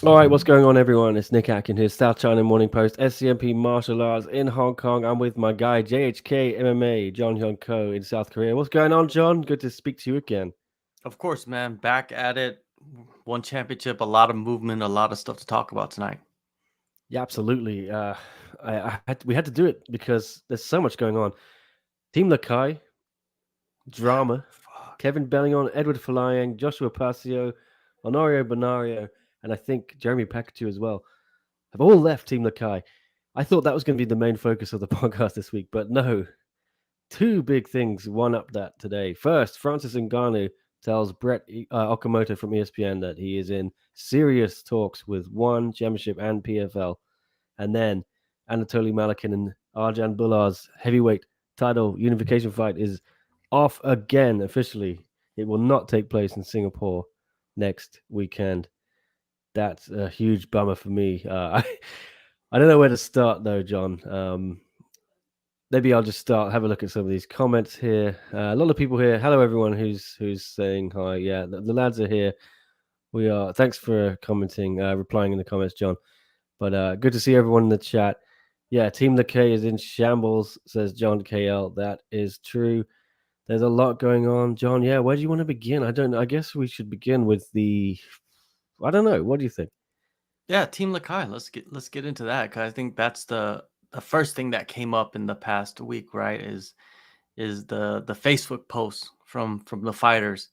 All right, what's going on, everyone? It's Nick Atkin here, South China Morning Post, SCMP Martial Arts in Hong Kong. I'm with my guy, JHK MMA, John Hyun Ko in South Korea. What's going on, John? Good to speak to you again. Of course, man. Back at it. One championship, a lot of movement, a lot of stuff to talk about tonight. Yeah, absolutely. We had to do it because there's so much going on. Team Lakay, drama, Fuck. Kevin Belingon, Eduard Folayang, Joshua Pacio, Honorio Bonario, and I think Jeremy Pakachu as well have all left Team Lakay. I thought that was going to be the main focus of the podcast this week, but no, two big things one up that today. First, Francis Ngannou tells Brett Okamoto from ESPN that he is in serious talks with ONE Championship and PFL. And then Anatoly Malykhin and Arjan Bhullar's heavyweight title unification fight is off again officially. It will not take place in Singapore next weekend. That's a huge bummer for me. I don't know where to start though, John. Maybe I'll just start. Have a look at some of these comments here. A lot of people here. Hello, everyone who's saying hi. Yeah, the lads are here. We are. Thanks for commenting, replying in the comments, John. But good to see everyone in the chat. Yeah, Team Lakay is in shambles, says John KL. That is true. There's a lot going on, John. Yeah, where do you want to begin? I don't know. I guess we should begin with the. I don't know. What do you think? Yeah, Team Lakai. Let's get into that because I think that's the first thing that came up in the past week, right? Is the Facebook post from the fighters.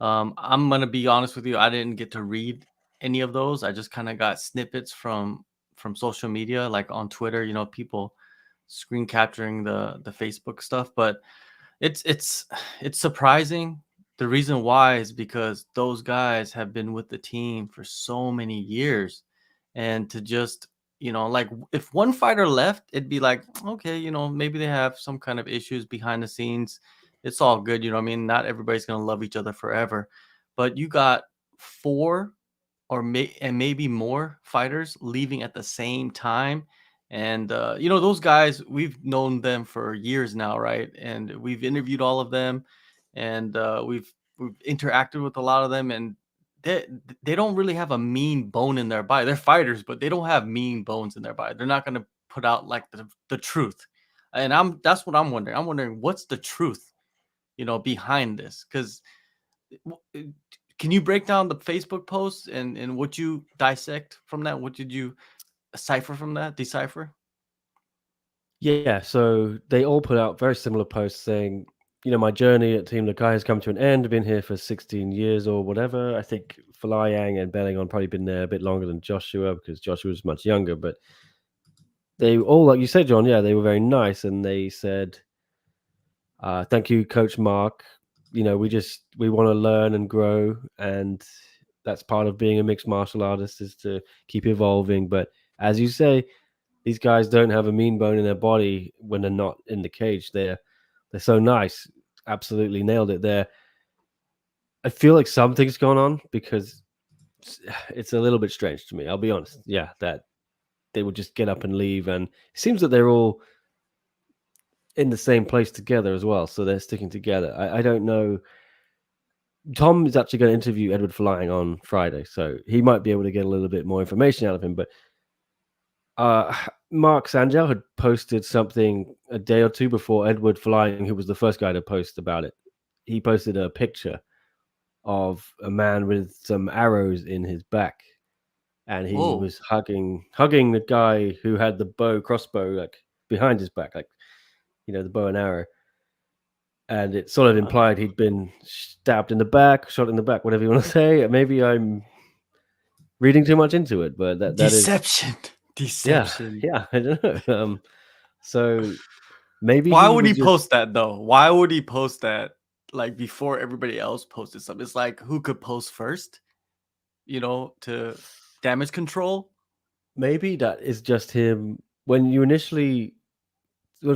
I'm gonna be honest with you. I didn't get to read any of those. I just kind of got snippets from social media, like on Twitter. People screen capturing the Facebook stuff, but it's it's surprising. The reason why is because those guys have been with the team for so many years, and to just like if one fighter left, it'd be like okay, maybe they have some kind of issues behind the scenes. It's all good, what I mean. Not everybody's gonna love each other forever, but you got four and maybe more fighters leaving at the same time. And those guys, we've known them for years now, right? And we've interviewed all of them, and we've interacted with a lot of them, and they they don't really have a mean bone in their body. They're fighters, but they don't have mean bones in their body. They're not going to put out like the truth. And that's what I'm wondering. I'm wondering what's the truth, behind this. Because can you break down the Facebook posts and what you dissect from that? What did you cipher from that? Decipher? Yeah, so they all put out very similar posts saying, my journey at Team Lakai has come to an end. I've been here for 16 years or whatever. I think Folayang and Belingon probably been there a bit longer than Joshua because Joshua was much younger. But they all, like you said, John, yeah, they were very nice. And they said, thank you, Coach Mark. We want to learn and grow. And that's part of being a mixed martial artist is to keep evolving. But as you say, these guys don't have a mean bone in their body when they're not in the cage. They're so nice. Absolutely nailed it there. I feel like something's gone on because it's a little bit strange to me. I'll be honest. Yeah, that they would just get up and leave, and it seems that they're all in the same place together as well, so they're sticking together. I don't know. Tom is actually going to interview Edward Flying on Friday, so he might be able to get a little bit more information out of him. But uh, Mark Sangel had posted something a day or two before Edward Flying, who was the first guy to post about it. He posted a picture of a man with some arrows in his back, and he Whoa. was hugging the guy who had the crossbow like behind his back, like the bow and arrow. And it sort of Uh, implied he'd been stabbed in the back, shot in the back, whatever you want to say. Maybe I'm reading too much into it, but that is Deception. yeah, Deception. yeah. I don't know. So maybe Why he would was he just post that though? Why would he post that like before everybody else posted something? It's like who could post first, to damage control? maybe that is just him. When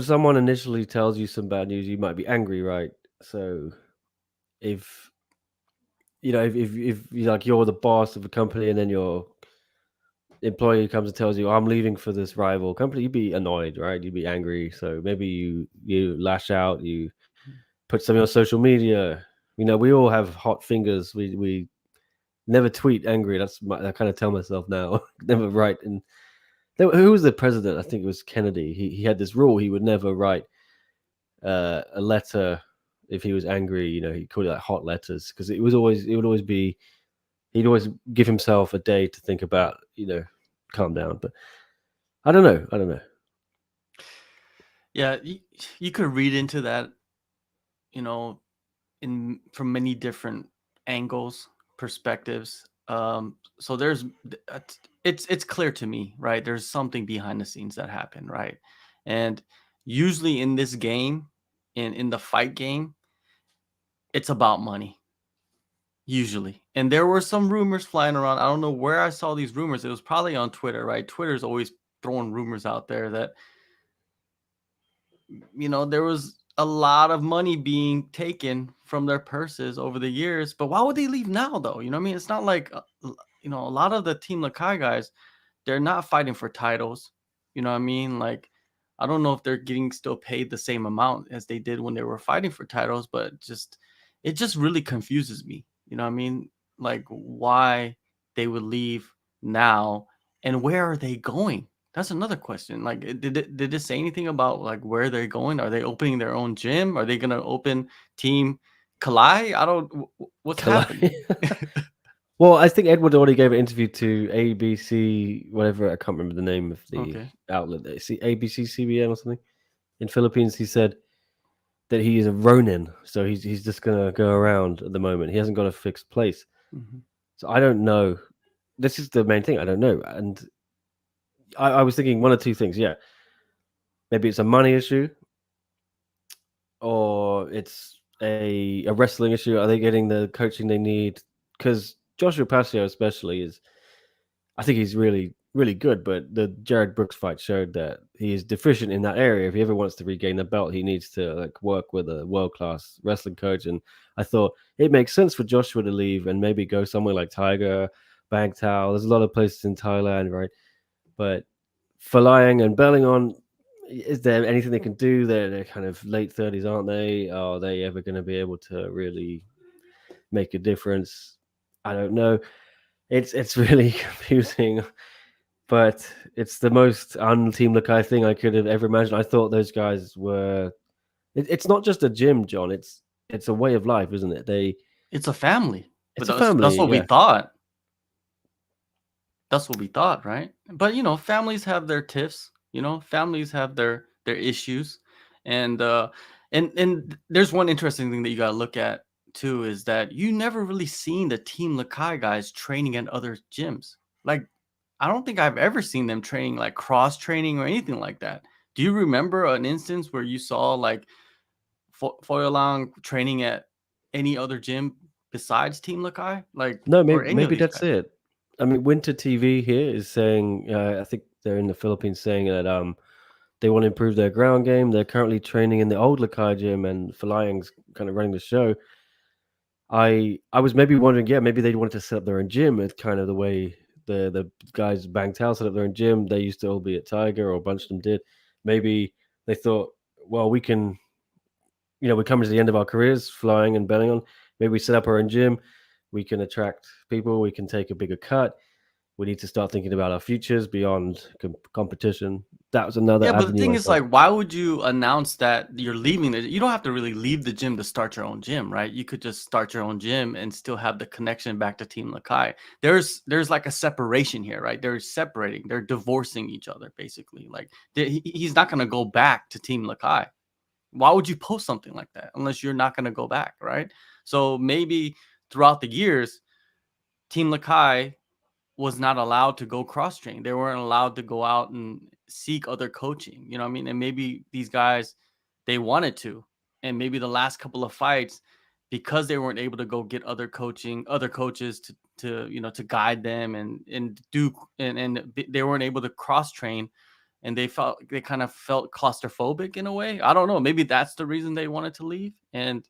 someone initially tells you some bad news, you might be angry, right? So if if you like you're the boss of a company and then your employee comes and tells you, I'm leaving for this rival company, you'd be annoyed, right? You'd be angry. So maybe you lash out, you put something on social media. We all have hot fingers. We Never tweet angry. I kind of tell myself now. Never write. And who was the president? I think it was Kennedy. He had this rule. He would never write a letter if he was angry. You know, he called it like hot letters because it would always be. He'd always give himself a day to think about. You know, calm down. But I don't know. I don't know. Yeah, you could read into that, from many different angles, perspectives. So it's clear to me, right? There's something behind the scenes that happened, right? And usually in this game, in the fight game, it's about money. Usually. And there were some rumors flying around. I don't know where I saw these rumors. It was probably on Twitter, right? Twitter's always throwing rumors out there that there was a lot of money being taken from their purses over the years. But why would they leave now, though? You know what I mean? It's not like, a lot of the Team Lakay guys, they're not fighting for titles. You know what I mean? Like, I don't know if they're getting still paid the same amount as they did when they were fighting for titles, but it just really confuses me. You know what I mean? Like, why they would leave now and where are they going? That's another question. Like, did it say anything about like where they're going? Are they opening their own gym? Are they gonna open Team Kalai? I don't. What's happening? Well, I think Edward already gave an interview to ABC, whatever. I can't remember the name of the Okay. outlet. ABC CBN or something in Philippines. He said that he is a Ronin, so he's just gonna go around at the moment. He hasn't got a fixed place, Mhm. so I don't know. This is the main thing. I don't know, and I was thinking one or two things. Yeah, maybe it's a money issue, or it's a wrestling issue. Are they getting the coaching they need? Because Joshua Pacio, especially, is I think he's really really good. But the Jared Brooks fight showed that he is deficient in that area. If he ever wants to regain the belt, he needs to like work with a world class wrestling coach. And I thought it makes sense for Joshua to leave and maybe go somewhere like Tiger, Bangtao. There's a lot of places in Thailand, right? But Folayang and Belingon, is there anything they can do? They're kind of late 30s, aren't they? Are they ever going to be able to really make a difference? I don't know. It's really confusing, but it's the most un-Team Lakai thing I could have ever imagined. I thought those guys were. It's not just a gym, John. It's a way of life, isn't it? It's a family. But It's a that's family. what we Yeah. thought. That's what we thought, right? But families have their tiffs, families have their issues. And there's one interesting thing that you gotta look at too, is that you never really seen the Team Lakai guys training at other gyms. Like, I don't think I've ever seen them training like cross training or anything like that. Do you remember an instance where you saw like Foyolong training at any other gym besides Team Lakai? Like, No, or maybe any of maybe these that's guys? it. I mean, Winter TV here is saying. I think they're in the Philippines saying that they want to improve their ground game. They're currently training in the old Lakai gym, and Falayang's kind of running the show. I was maybe wondering, yeah, maybe they wanted to set up their own gym. It's kind of the way the guys banged out set up their own gym. They used to all be at Tiger, or a bunch of them did. Maybe they thought, well, we can, we're coming to the end of our careers, flying and belling on. Maybe we set up our own gym. We can attract people. We can take a bigger cut. We need to start thinking about our futures beyond competition. That was another Yeah, but the avenue thing I is, thought. like, why would you announce that you're leaving it? You don't have to really leave the gym to start your own gym, right? You could just start your own gym and still have the connection back to Team Lakai. There's like a separation here, right? They're separating, they're divorcing each other, basically. Like, he's not gonna go back to Team Lakai. Why would you post something like that unless you're not gonna go back, right? So maybe throughout the years, Team Lakai was not allowed to go cross train. They weren't allowed to go out and seek other coaching. You know what I mean? And maybe these guys, they wanted to. And maybe the last couple of fights, because they weren't able to go get other coaching, other coaches to guide them and they weren't able to cross train, and they kind of felt claustrophobic in a way. I don't know. Maybe that's the reason they wanted to leave. And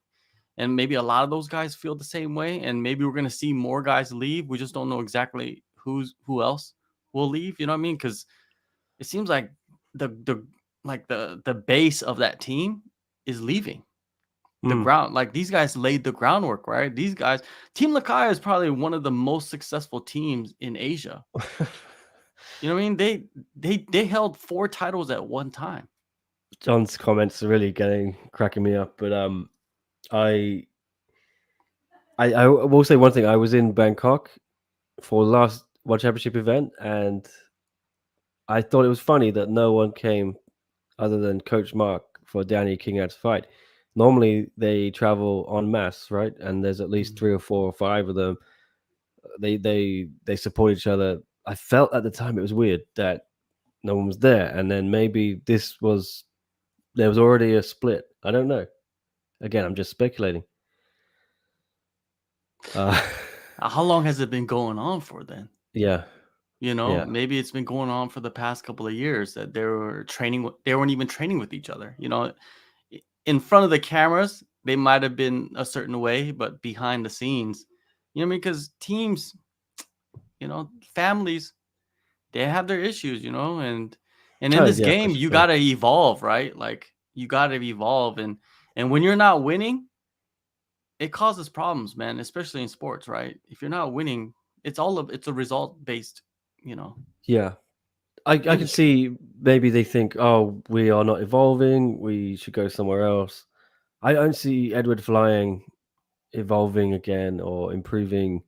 maybe a lot of those guys feel the same way, and maybe we're going to see more guys leave. We just don't know exactly who else will leave, you know what I mean? Because it seems like the base of that team is leaving. the Mm. ground. Like these guys laid the groundwork, right? These guys, Team Lakay is probably one of the most successful teams in Asia. You know what I mean? They held 4 titles at one time. John's comments are really cracking me up. But I I will say one thing. I was in Bangkok for the last World Championship event, and I thought it was funny that no one came other than Coach Mark for Danny Kingad's fight. Normally they travel en masse, right? And there's at least Mhm. 3 or 4 or 5 of them. They support each other. I felt at the time it was weird that no one was there, and then maybe there was already a split. I don't know. Again, I'm just speculating. Uh, How long has it been going on for then? yeah, You know, yeah, maybe it's been going on for the past couple of years that they weren't even training with each other. You know, in front of the cameras, they might have been a certain way, but behind the scenes, you know what I mean? Because teams, you know, families, they have their issues, you know, and in oh this yeah, for game, you sure. gotta evolve, right? Like you gotta evolve, and when you're not winning, it causes problems, man, especially in sports, right? If you're not winning, it's a result based, you know, Yeah, I can industry. see maybe they think, oh, we are not evolving. We should go somewhere else. I don't see Edward Folayang evolving again or improving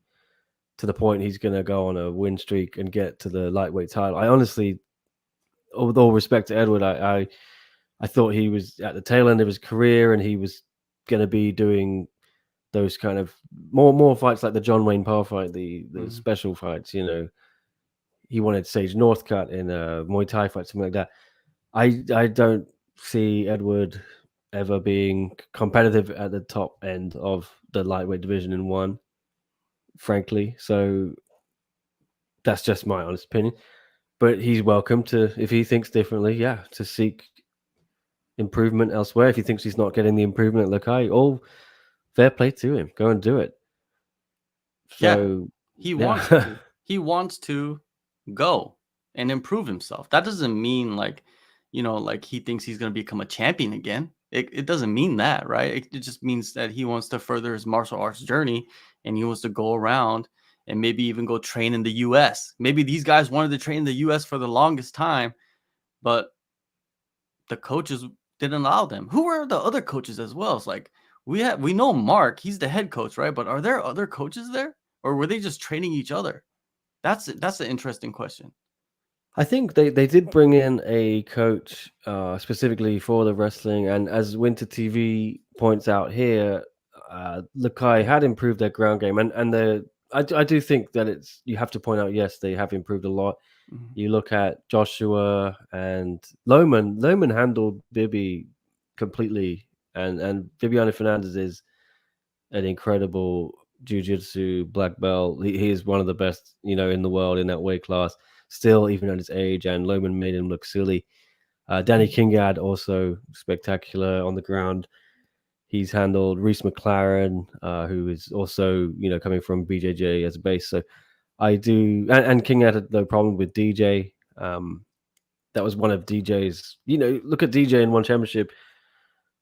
to the point he's going to go on a win streak and get to the lightweight title. I honestly, with all respect to Edward, I thought he was at the tail end of his career and he was going to be doing those kind of more fights like the John Wayne Parr fight, the Mhm. special fights. You know, he wanted Sage Northcutt in a Muay Thai fight, something like that. I don't see Edward ever being competitive at the top end of the lightweight division in one, frankly. So that's just my honest opinion. But he's welcome to, if he thinks differently, yeah, to seek improvement elsewhere. If he thinks he's not getting the improvement at Lakai, all fair play to him. Go and do it. Yeah, So he wants yeah, to. He wants to go and improve himself. That doesn't mean like, you know, like he thinks he's going to become a champion again. It doesn't mean that, right? It just means that he wants to further his martial arts journey and he wants to go around and maybe even go train in the US. Maybe these guys wanted to train in the US for the longest time, but the coaches didn't allow them. Who are the other coaches as well? It's like we know Mark, he's the head coach, right? But are there other coaches there? Or were they just training each other? That's an interesting question. I think they did bring in a coach specifically for the wrestling, and as Winter TV points out here, Lakai had improved their ground game, and I do think that it's you have to point out yes they have improved a lot. Mhm. You look at Joshua and Lohman. Lohman handled Bibby completely, and Viviane Fernandez is an incredible jiu-jitsu black belt. He is one of the best, you know, in the world in that weight class. Still, even at his age, and Lohman made him look silly. Danny Kingad also spectacular on the ground. He's handled Reese McLaren, who is also, you know, coming from BJJ as a base. So I do, and Kingad had no problem with DJ. That was one of DJ's. You know, look at DJ in one championship.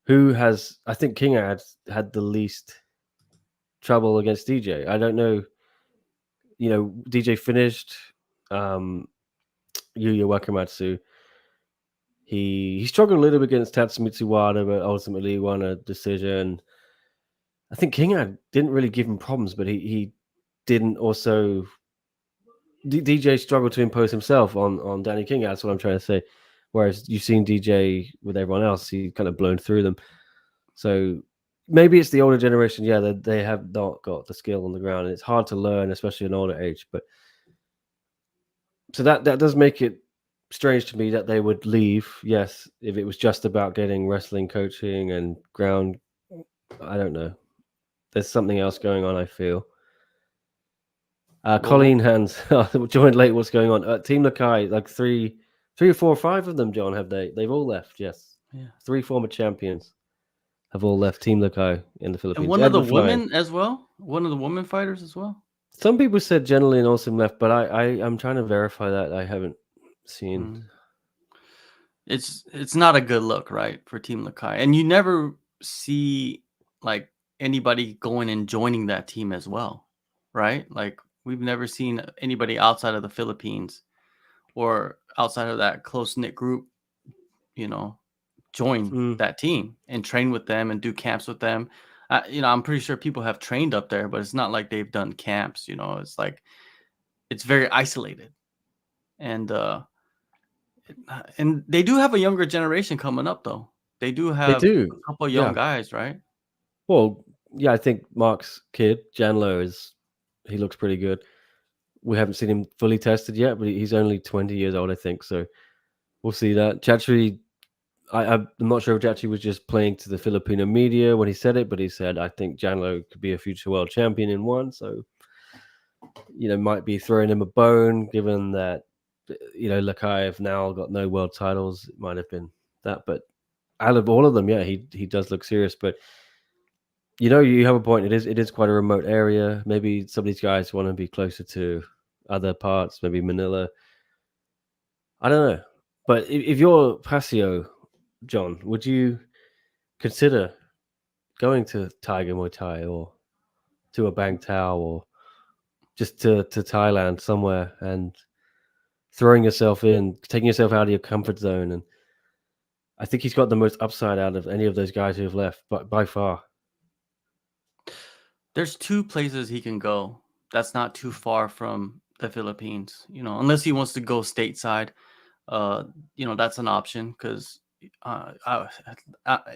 Who has? I think Kingad had the least trouble against DJ. I don't know. You know, DJ finished um, Yuya Wakamatsu. He struggled a little bit against Tatsumitsu Wada, but ultimately won a decision. I think Kingad didn't really give him problems, but he didn't also. DJ struggled to impose himself on Danny Kingad. That's what I'm trying to say. Whereas you've seen DJ with everyone else, he kind of blown through them. So maybe it's the older generation. Yeah, they have not got the skill on the ground, and it's hard to learn, especially at an older age. But so that does make it strange to me that they would leave. Yes, if it was just about getting wrestling coaching and ground, I don't know. There's something else going on. I feel. Well, Colleen Hands joined late. What's going on? Team Lakai, like three or four or five of them. John, have they? They've all left. Yes, yeah. 3 former champions have all left Team Lakai in the And Philippines. one of the Edward Flying. women as well? One of the women fighters as well? Some people said generally and Awesome left, but I'm trying to verify that. I haven't seen. Mm. It's not a good look, right, for Team Lakai. And you never see like anybody going and joining that team as well, right? Like we've never seen anybody outside of the Philippines or outside of that close knit group, you know, join Mm. that team and train with them and do camps with them. I'm pretty sure people have trained up there, but it's not like they've done camps. It's like it's very isolated, and they do have a younger generation coming up, though. They do They have a do. couple of young Yeah. guys, right? Well, yeah, I think Mark's kid, Janlo, he looks pretty good. We haven't seen him fully tested yet, but he's only 20 years old, I think. So we'll see that. Chatri, I'm not sure if Chatri was just playing to the Filipino media when he said it, but he said, I think Janlo could be a future world champion in one. So, might be throwing him a bone given that, Lakai have now got no world titles. It might have been that. But out of all of them, yeah, he does look serious. But you have a point. It is quite a remote area. Maybe some of these guys want to be closer to other parts, maybe Manila. I don't know. But if you're Pasio, John, would you consider going to Tiger Muay Thai or to a Bang Tao or just to Thailand somewhere and throwing yourself in, taking yourself out of your comfort zone? And I think he's got the most upside out of any of those guys who have left, but by far. There's two places he can go. That's not too far from the Philippines, unless he wants to go stateside. That's an option because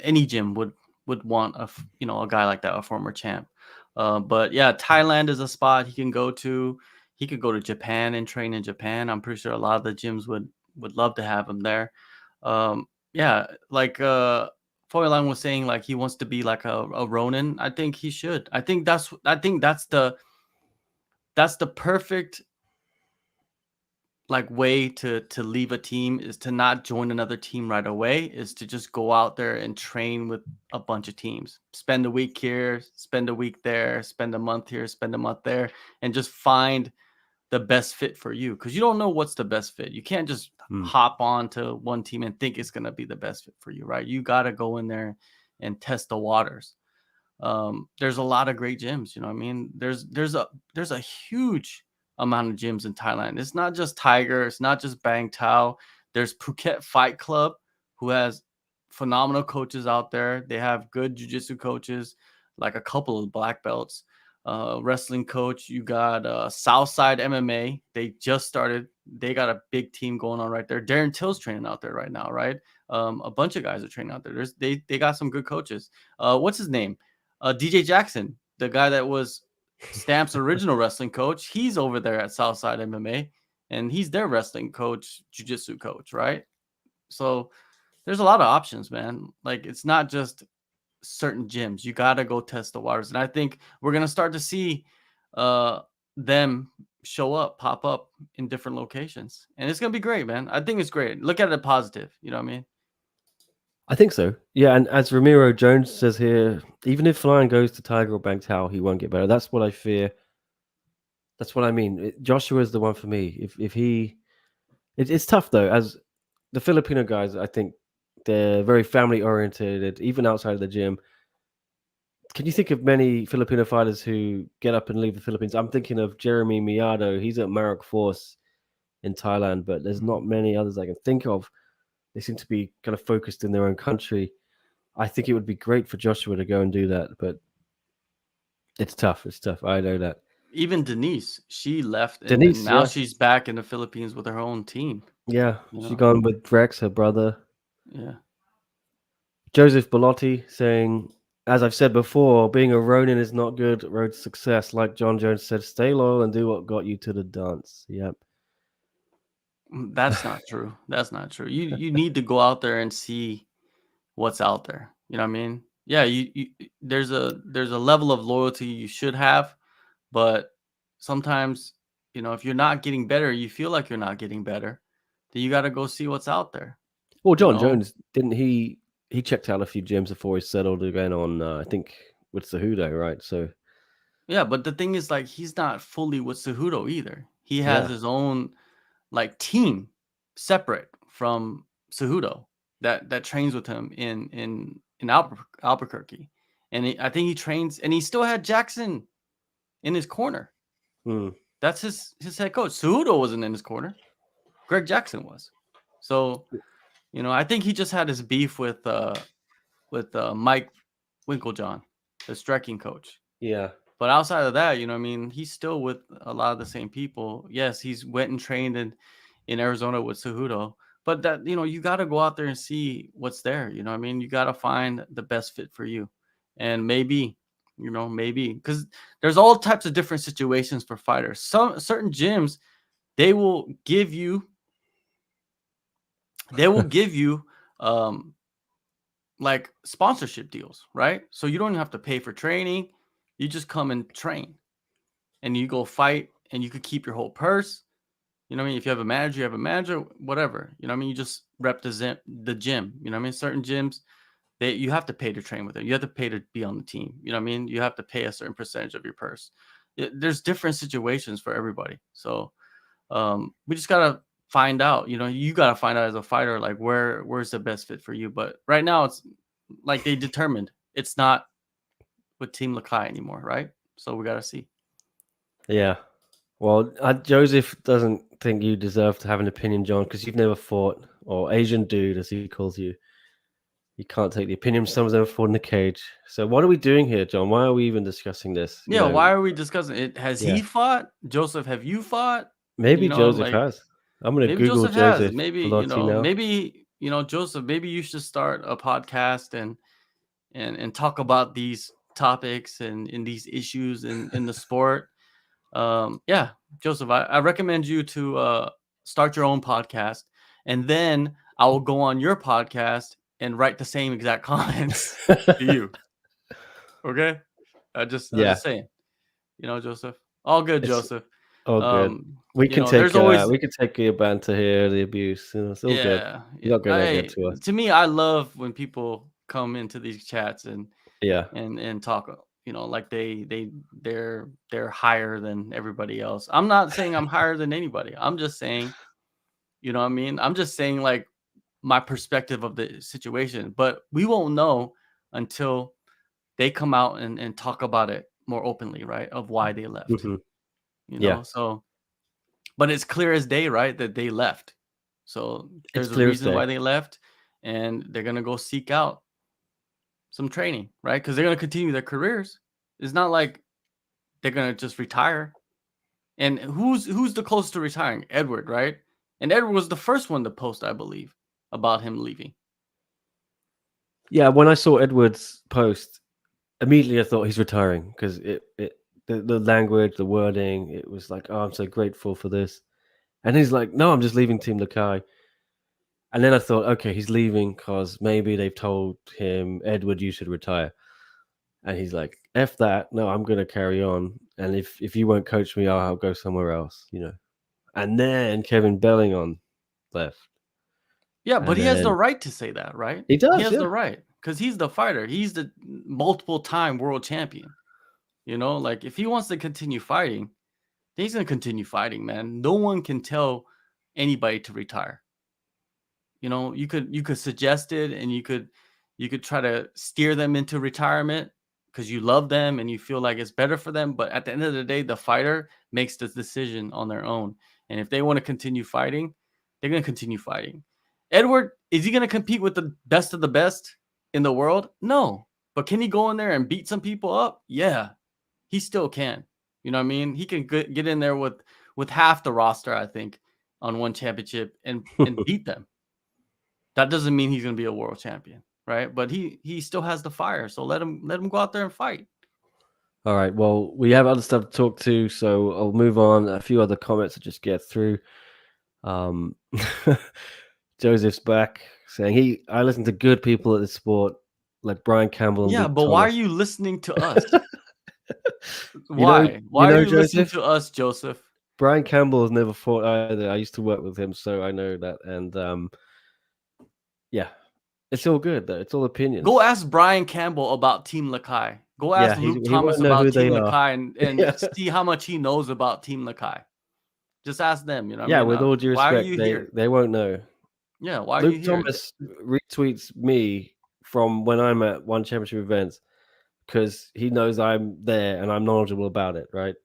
any gym would want a guy like that, a former champ. But yeah, Thailand is a spot he can go to. He could go to Japan and train in Japan. I'm pretty sure a lot of the gyms would love to have him there. Yeah, like Foylang was saying, like he wants to be like a Ronin. I think he should. I think that's the perfect like way to leave a team is to not join another team right away, is to just go out there and train with a bunch of teams, spend a week here, spend a week there, spend a month here, spend a month there, and just find the best fit for you, because you don't know what's the best fit. You can't just Mm. hop on to one team and think it's going to be the best fit for you, right? You got to go in there and test the waters. There's a lot of great gyms, what I mean? There's a huge amount of gyms in Thailand. It's not just Tiger, it's not just Bang Tao. There's Phuket Fight Club, who has phenomenal coaches out there. They have good jiu-jitsu coaches, like a couple of black belts. Wrestling coach, you got Southside MMA. They just started. They got a big team going on right there. Darren Till's training out there right now, right? A bunch of guys are training out there. They got some good coaches. What's his name? DJ Jackson, the guy that was Stamp's original wrestling coach, he's over there at Southside MMA, and he's their wrestling coach, jiu-jitsu coach, right? So there's a lot of options, man. Like it's not just certain gyms. You got to go test the waters, and I think we're gonna start to see them pop up in different locations, and it's gonna be great, man. I think it's great. Look at it positive. You know what I mean? I think so. Yeah, and as Ramiro Jones says here, even if Flying goes to Tiger or Bang Tao, he won't get better. That's what I fear. That's what I mean. Joshua is the one for me. If he, it's tough though. As the Filipino guys, I think they're very family oriented, even outside of the gym. Can you think of many Filipino fighters who get up and leave the Philippines? I'm thinking of Jeremy Miado. He's at Marok Force in Thailand, but there's not many others I can think of. They seem to be kind of focused in their own country. I think it would be great for Joshua to go and do that, but it's tough. It's tough. I know that. Even Denise, she left, and then Denise, now yeah. she's back in the Philippines with her own team. Yeah. You She's know? gone with Rex, her brother. Yeah. Joseph Bellotti saying, as I've said before, being a Ronin is not good. Road to success. Like John Jones said, stay loyal and do what got you to the dance. Yep. That's not true. That's not true. You need to go out there and see what's out there. You know what I mean? Yeah, you there's a level of loyalty you should have, but sometimes, if you're not getting better, you feel like you're not getting better, then you got to go see what's out there, Well, you John know? Jones, didn't he checked out a few gyms before he settled again on, I think, with Cejudo, right? So, Yeah, but the thing is, like, he's not fully with Cejudo either. He has yeah. his own like team separate from Cejudo that trains with him in Albuquerque, and I think he trains, and he still had Jackson in his corner. That's his head coach. Cejudo wasn't in his corner. Greg Jackson was. So, I think he just had his beef with Mike Winklejohn, the striking coach. Yeah. But outside of that, he's still with a lot of the same people. Yes, he's went and trained in Arizona with Cejudo. But that, you got to go out there and see what's there. You got to find the best fit for you. And maybe because there's all types of different situations for fighters. Some certain gyms, they will give you like sponsorship deals, right? So you don't have to pay for training. You just come and train, and you go fight, and you could keep your whole purse. If you have a manager, you have a manager, whatever. You just rep the gym. Certain gyms, you have to pay to train with them. You have to pay to be on the team. You have to pay a certain percentage of your purse. There's different situations for everybody. So we just gotta find out. You gotta find out as a fighter, like where's the best fit for you. But right now, it's like they determined it's not with Team Lakay anymore, right? So we gotta see. Yeah. Well, Joseph doesn't think you deserve to have an opinion, John, because you've never fought, or Asian dude, as he calls you. You can't take the opinion of someone's ever fought in a cage. So what are we doing here, John? Why are we even discussing this? Yeah, why are we discussing it? Has he fought? Joseph, have you fought? Maybe Joseph has. I'm going to Google Joseph Joseph. has. Maybe, Joseph, maybe you should start a podcast and talk about these topics and these issues in the sport. Yeah, Joseph, I recommend you to start your own podcast, and then I will go on your podcast and write the same exact comments to you. Okay? I'm just saying. Joseph. All good, Joseph. All good. We can take your banter here, the abuse. It's all good. You're not going to get to us. To me, I love when people come into these chats and talk. Like they're higher than everybody else. I'm not saying I'm higher than anybody. I'm just saying, I'm just saying like my perspective of the situation. But we won't know until they come out and talk about it more openly, right? Of why they left. So, but it's clear as day, right, that they left. So there's a reason why they left, and they're gonna go seek out some training, right? Because they're gonna continue their careers. It's not like they're gonna just retire. And who's the closest to retiring? Edward, right? And Edward was the first one to post, I believe, about him leaving. Yeah, when I saw Edward's post, immediately I thought he's retiring because the language, the wording, it was like, oh, I'm so grateful for this. And he's like, no, I'm just leaving Team Lakay. And then I thought, okay, he's leaving because maybe they've told him, Edward, you should retire. And he's like, F that. No, I'm going to carry on. And if you won't coach me, I'll go somewhere else, And then Kevin Belingon left. Yeah, but he has the right to say that, right? He does. He has the right because he's the fighter. He's the multiple-time world champion. Like if he wants to continue fighting, he's going to continue fighting, man. No one can tell anybody to retire. You could suggest it, and you could try to steer them into retirement because you love them and you feel like it's better for them. But at the end of the day, the fighter makes the decision on their own. And if they want to continue fighting, they're going to continue fighting. Edward, is he going to compete with the best of the best in the world? No. But can he go in there and beat some people up? Yeah, he still can. You know what I mean? He can get in there with half the roster, I think, on one championship and beat them. That doesn't mean he's going to be a world champion, right? But he still has the fire, so let him go out there and fight. All right. Well, we have other stuff to talk to, so I'll move on. A few other comments to just get through. Joseph's back saying I listen to good people at the sport, like Brian Campbell. Yeah, Luke but Thomas. Why are you listening to us? Why? Why are you listening to us, Joseph? Brian Campbell has never fought either. I used to work with him, so I know that. And yeah, it's all good though. It's all opinions. Go ask Brian Campbell about Team Lakay. Go ask Luke Thomas about Team Lakay and see how much he knows about Team Lakay. Just ask them. With all due respect, they won't know. Yeah, why Luke are you here? Thomas retweets me from when I'm at One Championship events, because he knows I'm there and I'm knowledgeable about it, right?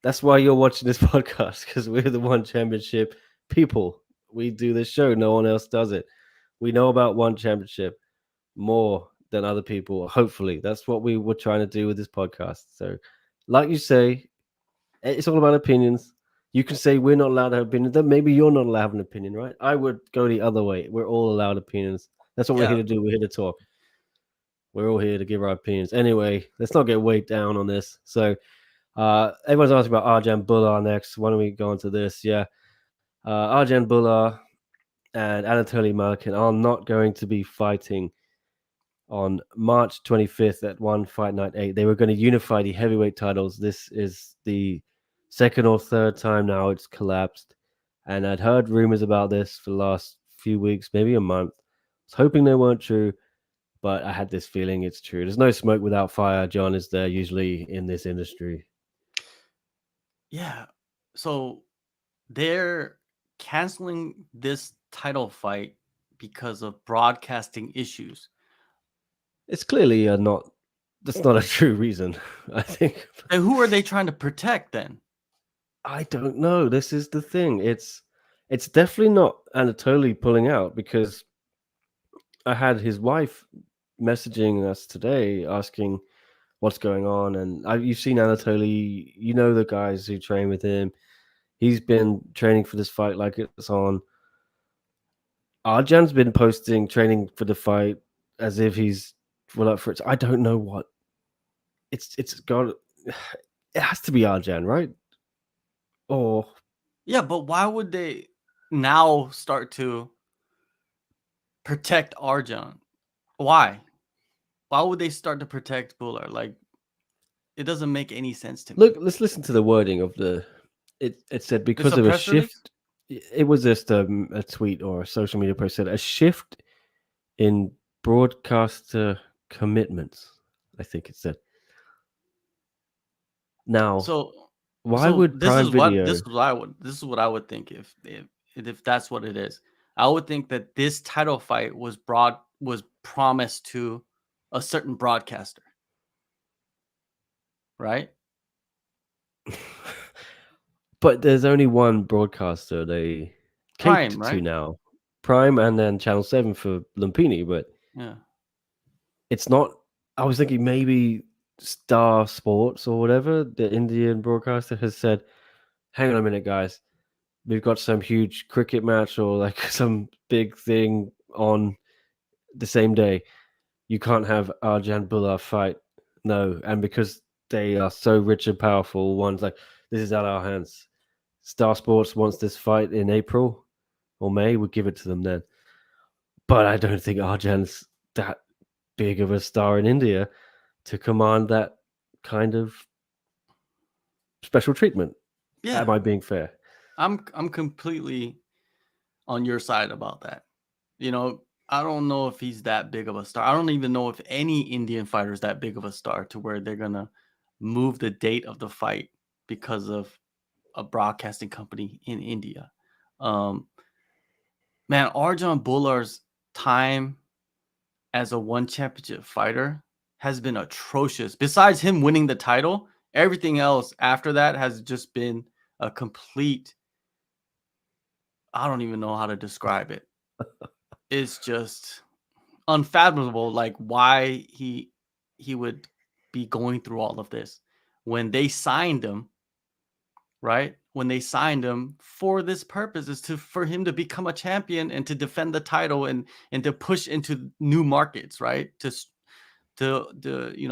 That's why you're watching this podcast, because we're the One Championship people. We do this show, no one else does it. We know about One Championship more than other people. Hopefully, that's what we were trying to do with this podcast. So, like you say, it's all about opinions. You can say we're not allowed to have opinions. Then maybe you're not allowed to have an opinion, right? I would go the other way. We're all allowed opinions. That's what we're here Yeah. to do. We're here to talk. We're all here to give our opinions. Anyway, let's not get weighed down on this. So, everyone's asking about Arjan Bhullar next. Why don't we go on to this? Yeah. Arjan Bhullar and Anatoly Malykhin are not going to be fighting on March 25th at One Fight Night 8. They were going to unify the heavyweight titles. This is the second or third time now it's collapsed. And I'd heard rumors about this for the last few weeks, maybe a month. I was hoping they weren't true, but I had this feeling it's true. There's no smoke without fire, John, is there usually in this industry? Yeah. So they're canceling this title fight because of broadcasting issues. It's clearly that's not a true reason, I think. And who are they trying to protect then? I don't know. This is the thing. It's definitely not Anatoly pulling out, because I had his wife messaging us today asking what's going on, and you've seen Anatoly, you know the guys who train with him. He's been training for this fight like it's on. Arjan's been posting training for the fight as if he's full up for it. I don't know what it's got. It has to be Arjan, right? Or Yeah, but why would they now start to protect Arjan? Why? Why would they start to protect Bullar? Like, it doesn't make any sense to me. look, let's listen to the wording of the. It said It's because a of a press release? shift. It was just a tweet or a social media post said a shift in broadcaster commitments. I think it said. Now, So why so would Prime Video? this is what I would think if that's what it is. I would think that this title fight was promised to a certain broadcaster, right? But there's only one broadcaster they Prime, caped to right? now, Prime, and then Channel 7 for Lumpinee. But Yeah. it's not. I was thinking maybe Star Sports or whatever, the Indian broadcaster, has said, "Hang on a minute, guys. We've got some huge cricket match or like some big thing on the same day. You can't have Arjan Bhullar fight." No, and because they are so rich and powerful, one's like, "This is out of our hands." Star Sports wants this fight in April or May. We'll give it to them then. But I don't think Arjan's that big of a star in India to command that kind of special treatment. Yeah. Am I being fair? I'm completely on your side about that. You know, I don't know if he's that big of a star. I don't even know if any Indian fighter is that big of a star to where they're gonna move the date of the fight because of a broadcasting company in India. Um, man, Arjan Bullar's time as a one championship fighter has been atrocious. Besides him winning the title, everything else after that has just been a complete, I don't even know how to describe it. It's just unfathomable, like why he would be going through all of this when they signed him, right? When they signed him for this purpose is for him to become a champion and to defend the title and to push into new markets, right? To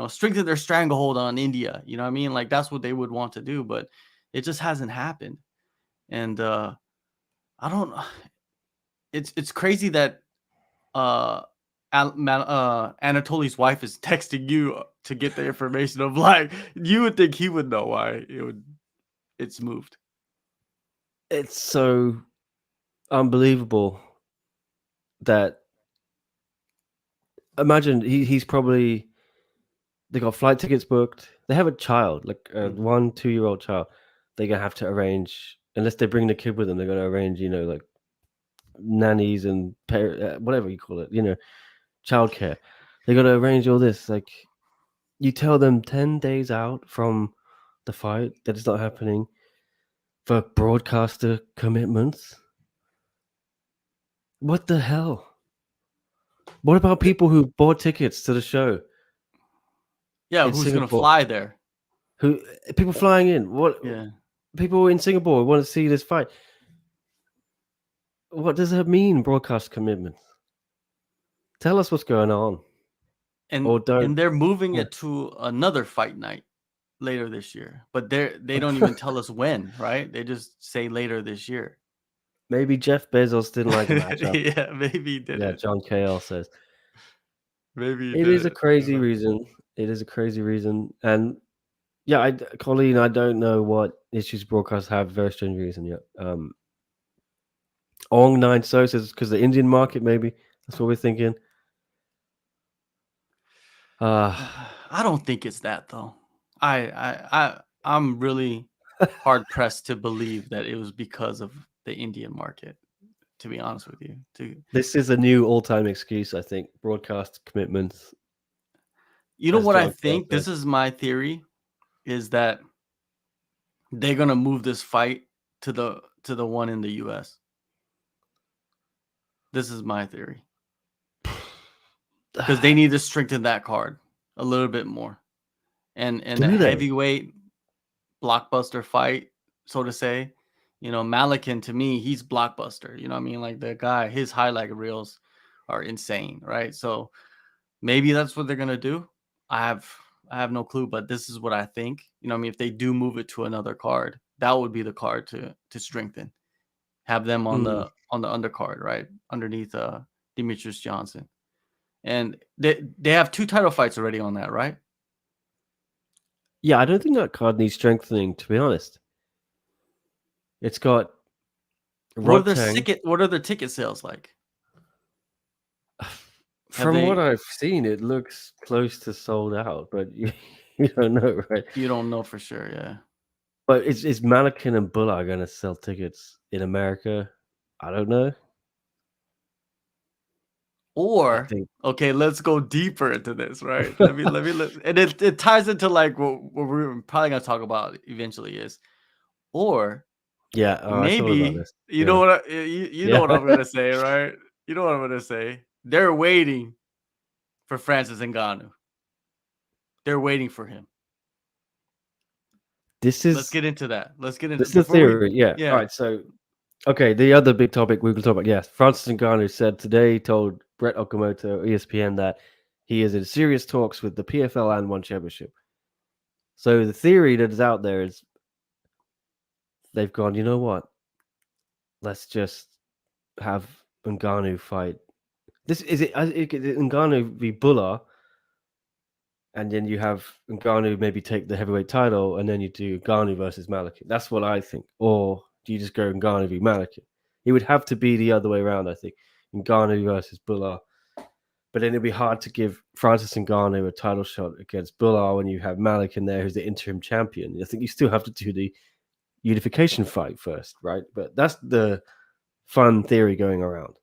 strengthen their stranglehold on India. You know what I mean? Like that's what they would want to do, but it just hasn't happened. And I don't. It's crazy that Anatoly's wife is texting you to get the information of like you would think he would know why it's moved. It's so unbelievable that imagine he's probably they got flight tickets booked. They have a child, like a Mhm. 1-2-year-old child. They're gonna have to arrange, unless they bring the kid with them. They're gonna arrange, like nannies and whatever you call it, childcare. They got to arrange all this. Like You tell them 10 days out from the fight that it's not happening for broadcaster commitments. What the hell? What about people who bought tickets to the show Yeah, in who's gonna Singapore? fly there? Who people flying in? What Yeah. people in Singapore want to see this fight? What does that mean, broadcast commitments? Tell us what's going on, And or don't. they're moving Yeah. it to another fight night later this year. But they don't even tell us when, right? They just say later this year. Maybe Jeff Bezos didn't like the matchup. Yeah, maybe he Yeah, didn't. John KL says Maybe he it is a didn't. crazy reason. It is a crazy reason, and yeah, Colleen, I don't know what issues broadcasts have. Very strange reason. Yeah, Ong Nine So says because the Indian market, maybe that's what we're thinking. I don't think it's that though. I'm really hard pressed to believe that it was because of the Indian market. To be honest with you, This is a new all-time excuse, I think. Broadcast commitments, you know as what I John KL think? says. This is my theory: is that they're gonna move this fight to the one in the U.S. This is my theory because they need to strengthen that card a little bit more, and a Do they? heavyweight blockbuster fight, so to say. You know, Malykhin, to me, he's blockbuster. You know what I mean? Like the guy, his highlight reels are insane, right? So maybe that's what they're gonna do. I have I have no clue, but this is what I think. You know what I mean? If they do move it to another card, that would be the card to strengthen. Have them on Hmm. the undercard, right? Underneath Demetrius Johnson. And they have 2 title fights already on that, right? Yeah, I don't think that card needs strengthening, to be honest. It's got What are Rodtang. their ticket sales like? Have From what they I've seen, it looks close to sold out, but you don't know, right? You don't know for sure, yeah. But is Malykhin and Bullar going to sell tickets in America? I don't know. I Or think, okay, let's go deeper into this, right? And it ties into like what we're probably gonna talk about eventually is, or yeah, I thought about maybe this. you know Yeah, what you know yeah. what I'm gonna say, right? You know what I'm gonna say. They're waiting for Francis Ngannou. They're waiting for him. This Let's is get into that. Let's get into this is the before we theory. Yeah. All yeah. right. So, okay, the other big topic we can talk about. Yes, Francis Ngannou said today, told Brett Okamoto, ESPN, that he is in serious talks with the PFL and One Championship. So the theory that is out there is they've gone, you know what? Let's just have Ngannou fight. This is it. Ngannou v Bullar, and then you have Ngannou maybe take the heavyweight title, and then you do Ngannou versus Malykhin. That's what I think. Or do you just go Ngannou v Malykhin? It would have to be the other way around, I think. Ngannou versus Bullar. But then it'd be hard to give Francis Ngannou a title shot against Bullar when you have Malykhin there, who's the interim champion. I think you still have to do the unification fight first, right? But that's the fun theory going around.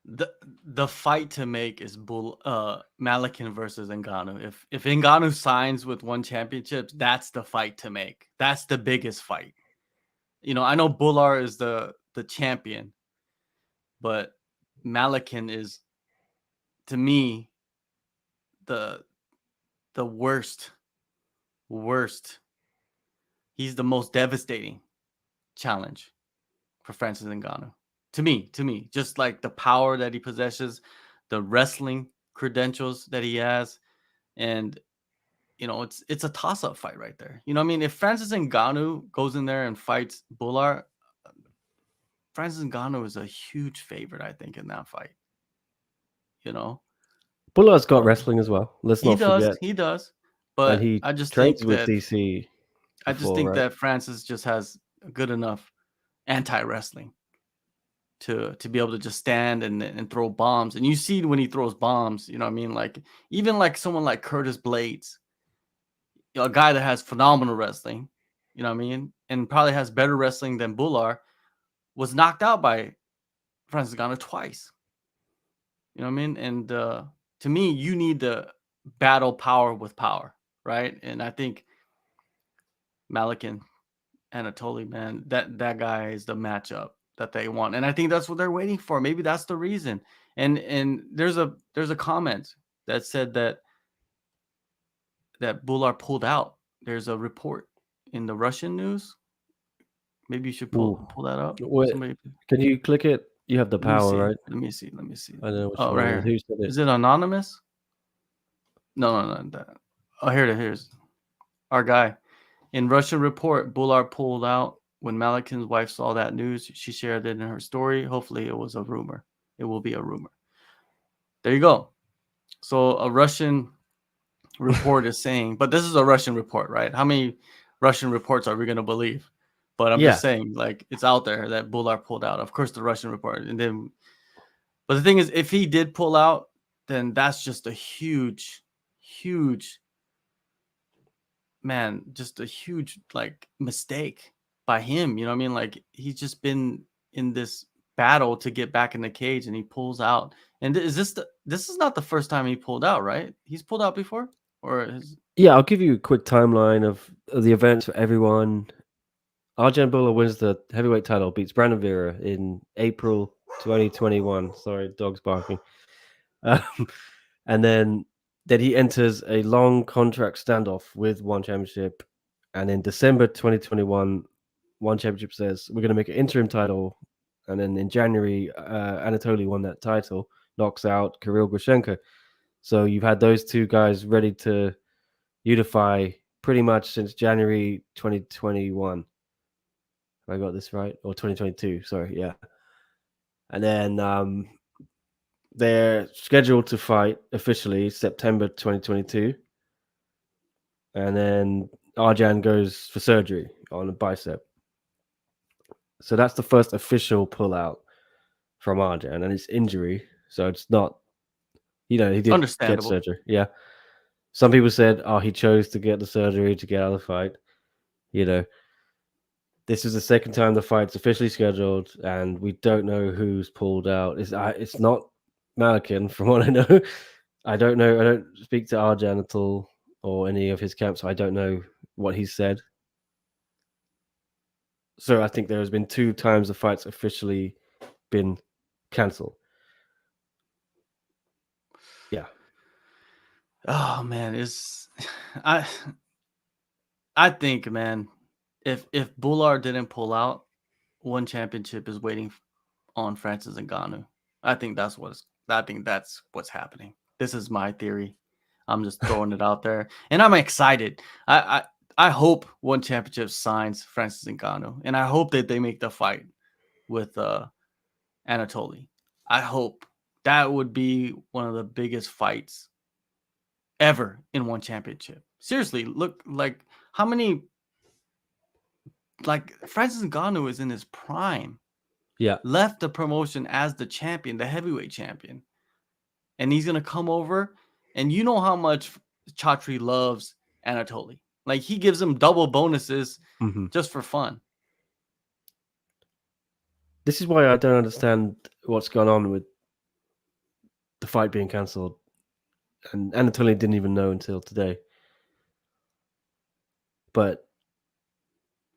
The the fight to make is Malykhin versus Ngannou. If Ngannou signs with One Championships, that's the fight to make. That's the biggest fight. You know, I know Bullar is the champion, but Malykhin is, to me, the worst. Worst. He's the most devastating challenge for Francis Ngannou. To me, just like the power that he possesses, the wrestling credentials that he has, and you know, it's a toss-up fight right there. You know what I mean? If Francis Ngannou goes in there and fights Bullar, Francis Ngannou is a huge favorite, I think, in that fight. You know, Bullar's got so wrestling as well. Let's not forget. he does. And But he trains with DC I just before, think right? that Francis just has good enough anti-wrestling to be able to just stand and throw bombs. And you see when he throws bombs, you know what I mean? Like even like someone like Curtis Blades, you know, a guy that has phenomenal wrestling, you know what I mean, and probably has better wrestling than Bullar, was knocked out by Francis Ngannou twice. You know what I mean? And to me, you need the battle power with power, right? And I think Malykhin, Anatoly, man, that guy is the matchup that they want, and I think that's what they're waiting for. Maybe that's the reason. And there's a comment that said that Bullar pulled out. There's a report in the Russian news. Maybe you should Ooh. pull that up. Wait, Somebody, can you click it? You have the let me power, see. right? Let me see. Let me see. I don't know which Oh, one right it is. here. Who said it? Is it anonymous? No, no, no. Oh, here it is. Here's our guy. In Russian report, Bullar pulled out when Malykhin's wife saw that news. She shared it in her story. Hopefully, it was a rumor. It will be a rumor. There you go. So a Russian report is saying, but this is a Russian report, right? How many Russian reports are we going to believe? But I'm just saying, like, it's out there that Bullar pulled out. Of course, the Russian report. And then, but the thing is, if he did pull out, then that's just a huge, huge, man, just a huge, like, mistake by him. You know what I mean? Like, he's just been in this battle to get back in the cage and he pulls out. And this is not the first time he pulled out, right? He's pulled out before? Or is Yeah, I'll give you a quick timeline of the events for everyone. Arjan Bhullar wins the heavyweight title, beats Brandon Vera in April 2021. Sorry, dog's barking. Um, and then he enters a long contract standoff with One Championship. And in December 2021, One Championship says, we're going to make an interim title. And then in January, Anatoly won that title, knocks out Kirill Grushenko. So you've had those two guys ready to unify pretty much since January 2021. Have I got this right? Or 2022, sorry, yeah. And then they're scheduled to fight officially September 2022. And then Arjan goes for surgery on a bicep. So that's the first official pullout from Arjan, and it's injury. So it's not, he did get understandable? surgery. Yeah. Some people said, oh, he chose to get the surgery to get out of the fight. This is the second time the fight's officially scheduled, and we don't know who's pulled out. It's not Malykhin, from what I know. I don't know. I don't speak to Arjan at all or any of his camps. So I don't know what he said. So I think there has been 2 times the fight's officially been cancelled. Yeah. Oh man, I I think, man, if Bullar didn't pull out, One Championship is waiting on Francis Ngannou. I think that's what's happening. This is my theory. I'm just throwing it out there, and I'm excited. I hope One Championship signs Francis Ngannou, and I hope that they make the fight with Anatoly. I hope that would be one of the biggest fights ever in One Championship. Seriously, look, like, how many, like, Francis Ngannou is in his prime. Yeah. Left the promotion as the champion, the heavyweight champion. And he's gonna come over, and you know how much Chatri loves Anatoly. Like, he gives him double bonuses just for fun. This is why I don't understand what's gone on with the fight being cancelled. And Anatoly didn't even know until today. But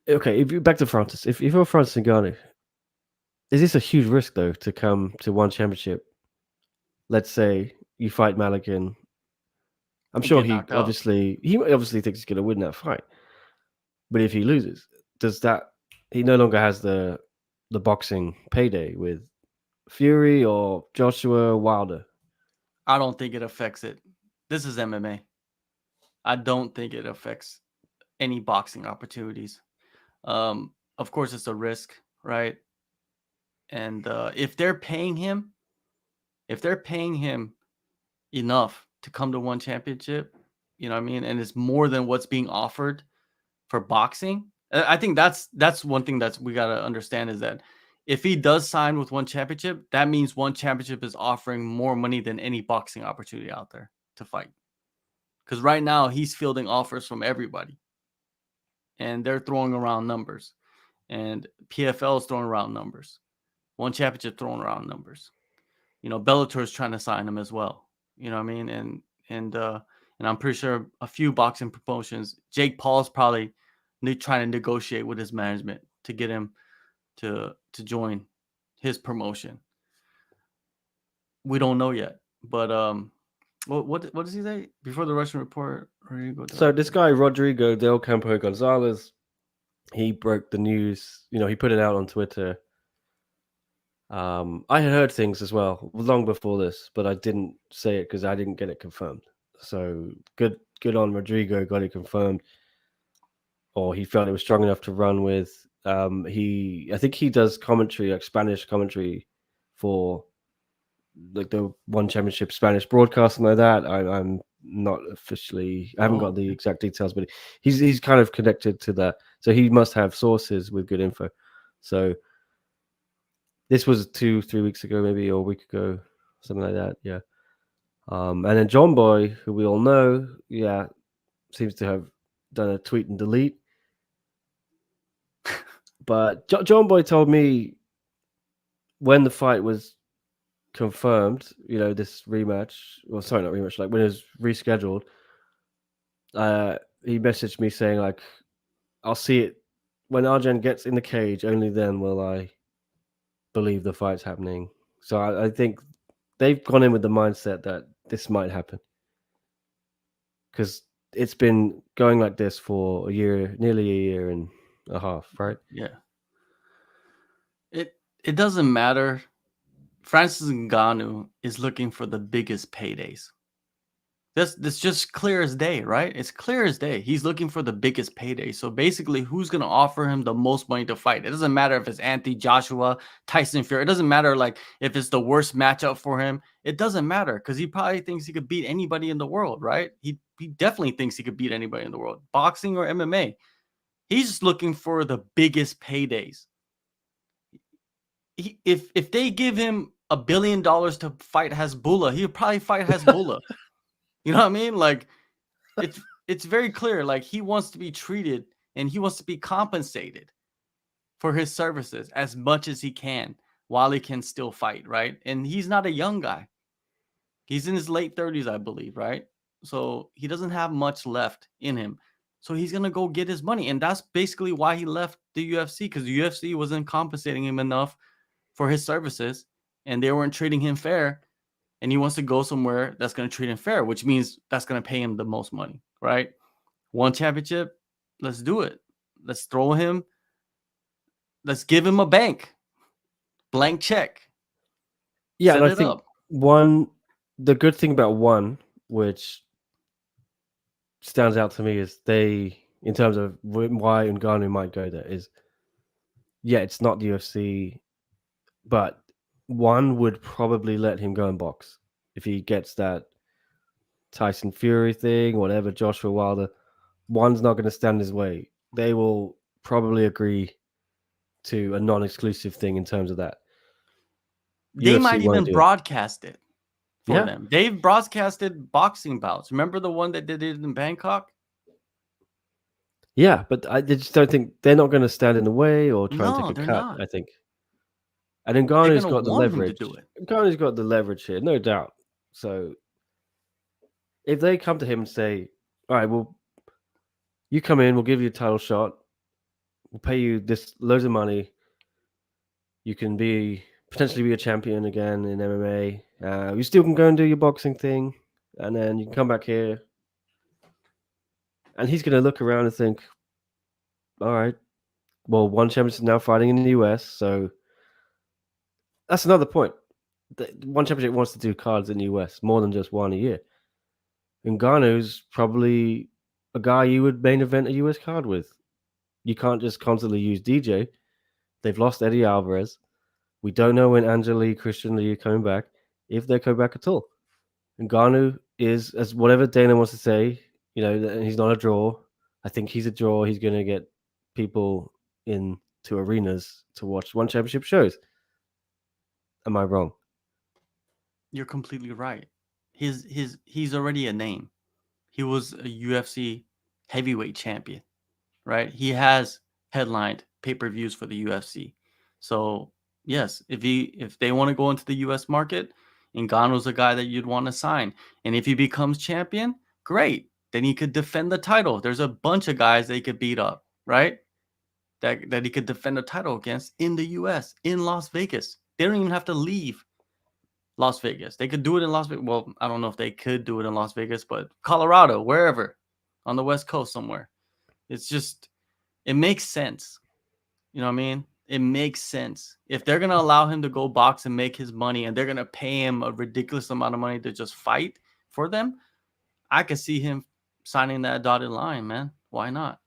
okay, if you back to Francis, if you're Francis Ngannou, is this a huge risk though to come to One Championship? Let's say you fight Malykhin. I'm And sure get knocked out. he obviously thinks he's going to win that fight. But if he loses, does that he no longer has the boxing payday with Fury or Joshua Wilder? I don't think it affects it. This is MMA. I don't think it affects any boxing opportunities. Of course, it's a risk, right? And if they're paying him enough to come to One Championship, you know what I mean, and it's more than what's being offered for boxing. I think that's one thing that we got to understand, is that if he does sign with One Championship, that means One Championship is offering more money than any boxing opportunity out there to fight. Because right now he's fielding offers from everybody, and they're throwing around numbers, and PFL is throwing around numbers, One Championship throwing around numbers. Bellator is trying to sign him as well. You know what I mean? And and I'm pretty sure a few boxing promotions. Jake Paul's probably trying to negotiate with his management to get him to join his promotion. We don't know yet, but what does he say before the Russian report? So this guy Rodrigo Del Campo Gonzalez, he broke the news. He put it out on Twitter. I had heard things as well long before this, but I didn't say it because I didn't get it confirmed. So good on Rodrigo, got it confirmed, or he felt it was strong enough to run with. I think he does commentary, like Spanish commentary, for like the One Championship Spanish broadcasting like that. I'm not officially, I haven't got the exact details, but he's kind of connected to that, so he must have sources with good info. So this was 2-3 weeks ago, maybe, or a week ago, something like that. Yeah. And then John Boy, who we all know, seems to have done a tweet and delete. But John Boy told me when the fight was confirmed, this rematch, well, sorry, not rematch, like when it was rescheduled, he messaged me saying, like, I'll see it when Arjan gets in the cage, only then will I believe the fight's happening. So I think they've gone in with the mindset that this might happen, because it's been going like this for nearly a year and a half, right? Yeah. It doesn't matter. Francis Ngannou is looking for the biggest paydays. That's just clear as day, right? It's clear as day. He's looking for the biggest payday. So basically, who's going to offer him the most money to fight? It doesn't matter if it's Anthony Joshua, Tyson Fury. It doesn't matter like if it's the worst matchup for him. It doesn't matter because he probably thinks he could beat anybody in the world, right? He definitely thinks he could beat anybody in the world, boxing or MMA. He's just looking for the biggest paydays. If they give him $1 billion to fight Bullar, he'll probably fight Bullar. You know what I mean? Like, it's very clear. Like, he wants to be treated and he wants to be compensated for his services as much as he can while he can still fight, right? And he's not a young guy. He's in his late 30s, I believe, right? So he doesn't have much left in him. So he's going to go get his money. And that's basically why he left the UFC, because the UFC wasn't compensating him enough for his services and they weren't treating him fair. And he wants to go somewhere that's going to treat him fair, which means that's going to pay him the most money, right? One championship, let's do it. Let's throw him. Let's give him a blank check. Yeah, and I think the good thing about One, which stands out to me, is in terms of why Ngannou might go there, is, it's not the UFC, but One would probably let him go and box if he gets that Tyson Fury thing, whatever, Joshua Wilder. One's not going to stand his way. They will probably agree to a non-exclusive thing in terms of that. They might even broadcast it for them. They've broadcasted boxing bouts. Remember the one that they did in Bangkok? Yeah, but I just don't think they're not going to stand in the way or try and take a cut. Not. I think. And Ngannou's got the leverage. Ngannou's got the leverage here, no doubt. So if they come to him and say, all right, well, you come in, we'll give you a title shot, we'll pay you this loads of money, you can potentially be a champion again in MMA, you still can go and do your boxing thing, and then you can come back here. And he's going to look around and think, all right, well, One Championship is now fighting in the US, so that's another point. One Championship wants to do cards in the US, more than just one a year. Ngannou's probably a guy you would main event a US card with. You can't just constantly use DJ. They've lost Eddie Alvarez. We don't know when Angela Lee, Christian Lee are coming back, if they come back at all. Ngannou is, as whatever Dana wants to say, he's not a draw. I think he's a draw. He's going to get people into arenas to watch One Championship shows. Am I wrong? You're completely right. He's already a name. He was a UFC heavyweight champion, right? He has headlined pay-per-views for the UFC. So yes, if they want to go into the US market, Ngannou's a guy that you'd want to sign. And if he becomes champion, Great. Then he could defend the title. There's a bunch of guys that he could beat up, right? That he could defend the title against in the US, in Las Vegas. They don't even have to leave Las Vegas. They could do it in Las Vegas. Well, I don't know if they could do it in Las Vegas, but Colorado, wherever, on the West Coast somewhere. It's just, it makes sense. You know what I mean? It makes sense. If they're going to allow him to go box and make his money, and they're going to pay him a ridiculous amount of money to just fight for them, I could see him signing that dotted line, man. Why not?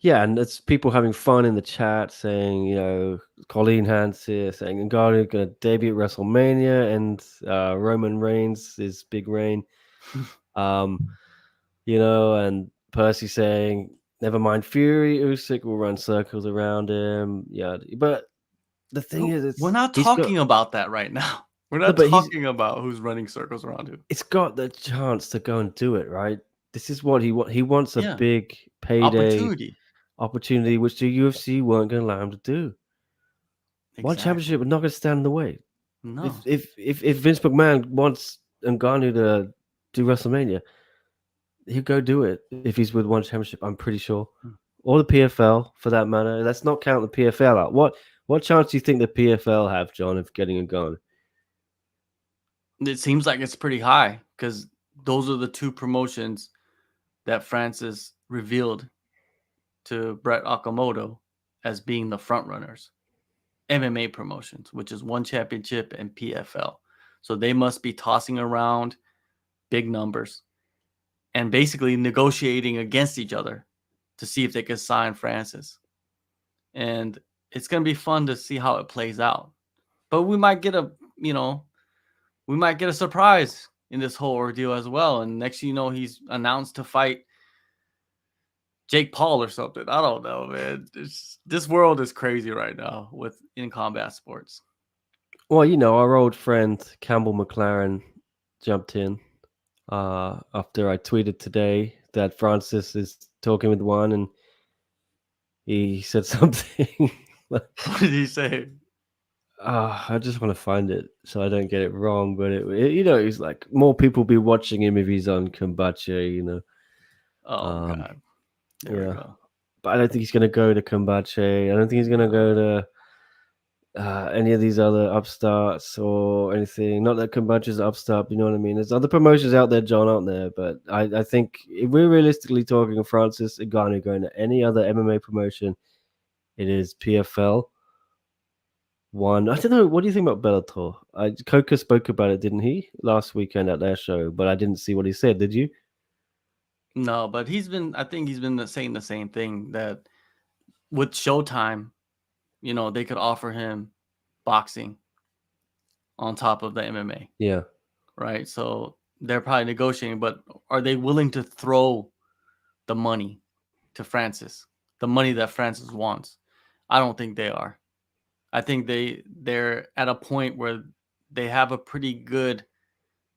Yeah, and it's people having fun in the chat saying, Colleen Hans here saying Ngannou going to debut at WrestleMania and Roman Reigns is big reign. And Percy saying, never mind Fury, Usyk will run circles around him. Yeah, but the thing is, we're not talking about that right now. We're not talking about who's running circles around him. It's got the chance to go and do it, right? This is what he wants, a big payday opportunity, which the UFC weren't going to allow him to do. Exactly. One championship was not going to stand in the way. No. If Vince McMahon wants Ngannou to do WrestleMania, he'll go do it if he's with one championship, I'm pretty sure. Or the PFL, for that matter. Let's not count the PFL out. What chance do you think the PFL have, John, of getting Ngannou? It seems like it's pretty high because those are the two promotions that Francis revealed to Brett Okamoto as being the front runners. MMA promotions, which is one championship and PFL. So they must be tossing around big numbers and basically negotiating against each other to see if they can sign Francis. And it's going to be fun to see how it plays out. But we might get a surprise in this whole ordeal as well. And next thing you know, he's announced to fight Jake Paul or something. I don't know, man. This world is crazy right now in combat sports. Well, our old friend Campbell McLaren jumped in after I tweeted today that Francis is talking with one, and he said something. What did he say? I just want to find it so I don't get it wrong. But he's like, more people be watching him if he's on Kombache. Oh God. There we go. But I don't think he's going to go to Kombache. I don't think he's going to go to any of these other upstarts or anything. Not that Kombache's an upstart, you know what I mean? There's other promotions out there, John, aren't there? But I think if we're realistically talking Francis Ngannou going to any other MMA promotion, it is PFL. One, I don't know. What do you think about Bellator? Coca spoke about it, didn't he, last weekend at their show? But I didn't see what he said. Did you? No, but I think he's been saying the same thing, that with Showtime, they could offer him boxing on top of the MMA. Yeah. Right. So they're probably negotiating, but are they willing to throw the money to Francis? The money that Francis wants? I don't think they are. I think they're at a point where they have a pretty good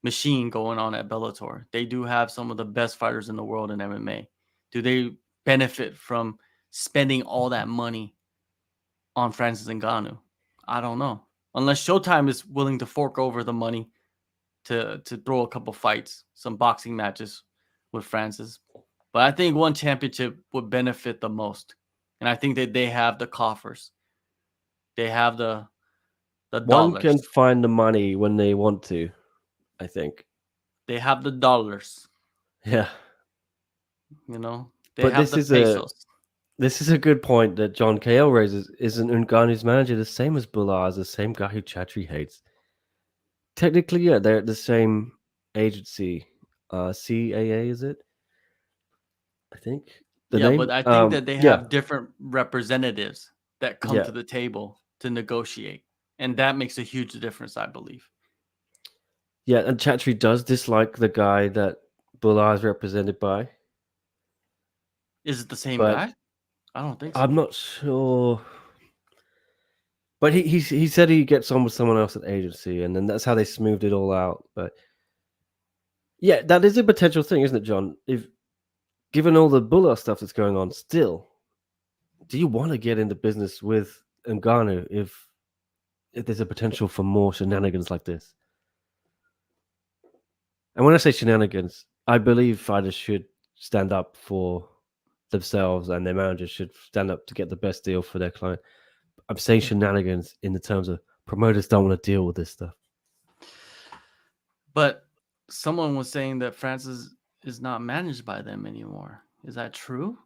machine going on at Bellator. They do have some of the best fighters in the world in MMA. Do they benefit from spending all that money on Francis Ngannou? I don't know. Unless Showtime is willing to fork over the money to throw a couple fights, some boxing matches with Francis. But I think one championship would benefit the most. And I think that they have the coffers. They have the dollars. One can find the money when they want to, I think. They have the dollars. Yeah. They have the pesos. This is a good point that John KL raises. Isn't Ngannou's manager the same as Bullar, the same guy who Chatri hates? Technically, yeah, they're at the same agency. CAA, is it? I think. But I think that they have different representatives that come to the table to negotiate. And that makes a huge difference, I believe. Yeah, and Chatri does dislike the guy that Bullar is represented by. Is it the same guy? I don't think so. I'm not sure. But he said he gets on with someone else at the agency, and then that's how they smoothed it all out. But yeah, that is a potential thing, isn't it, John? If given all the Bullar stuff that's going on still, do you want to get into business with Ngannou if there's a potential for more shenanigans like this? And when I say shenanigans, I believe fighters should stand up for themselves, and their managers should stand up to get the best deal for their client. I'm saying shenanigans in the terms of promoters don't want to deal with this stuff. But someone was saying that Francis is not managed by them anymore. Is that true?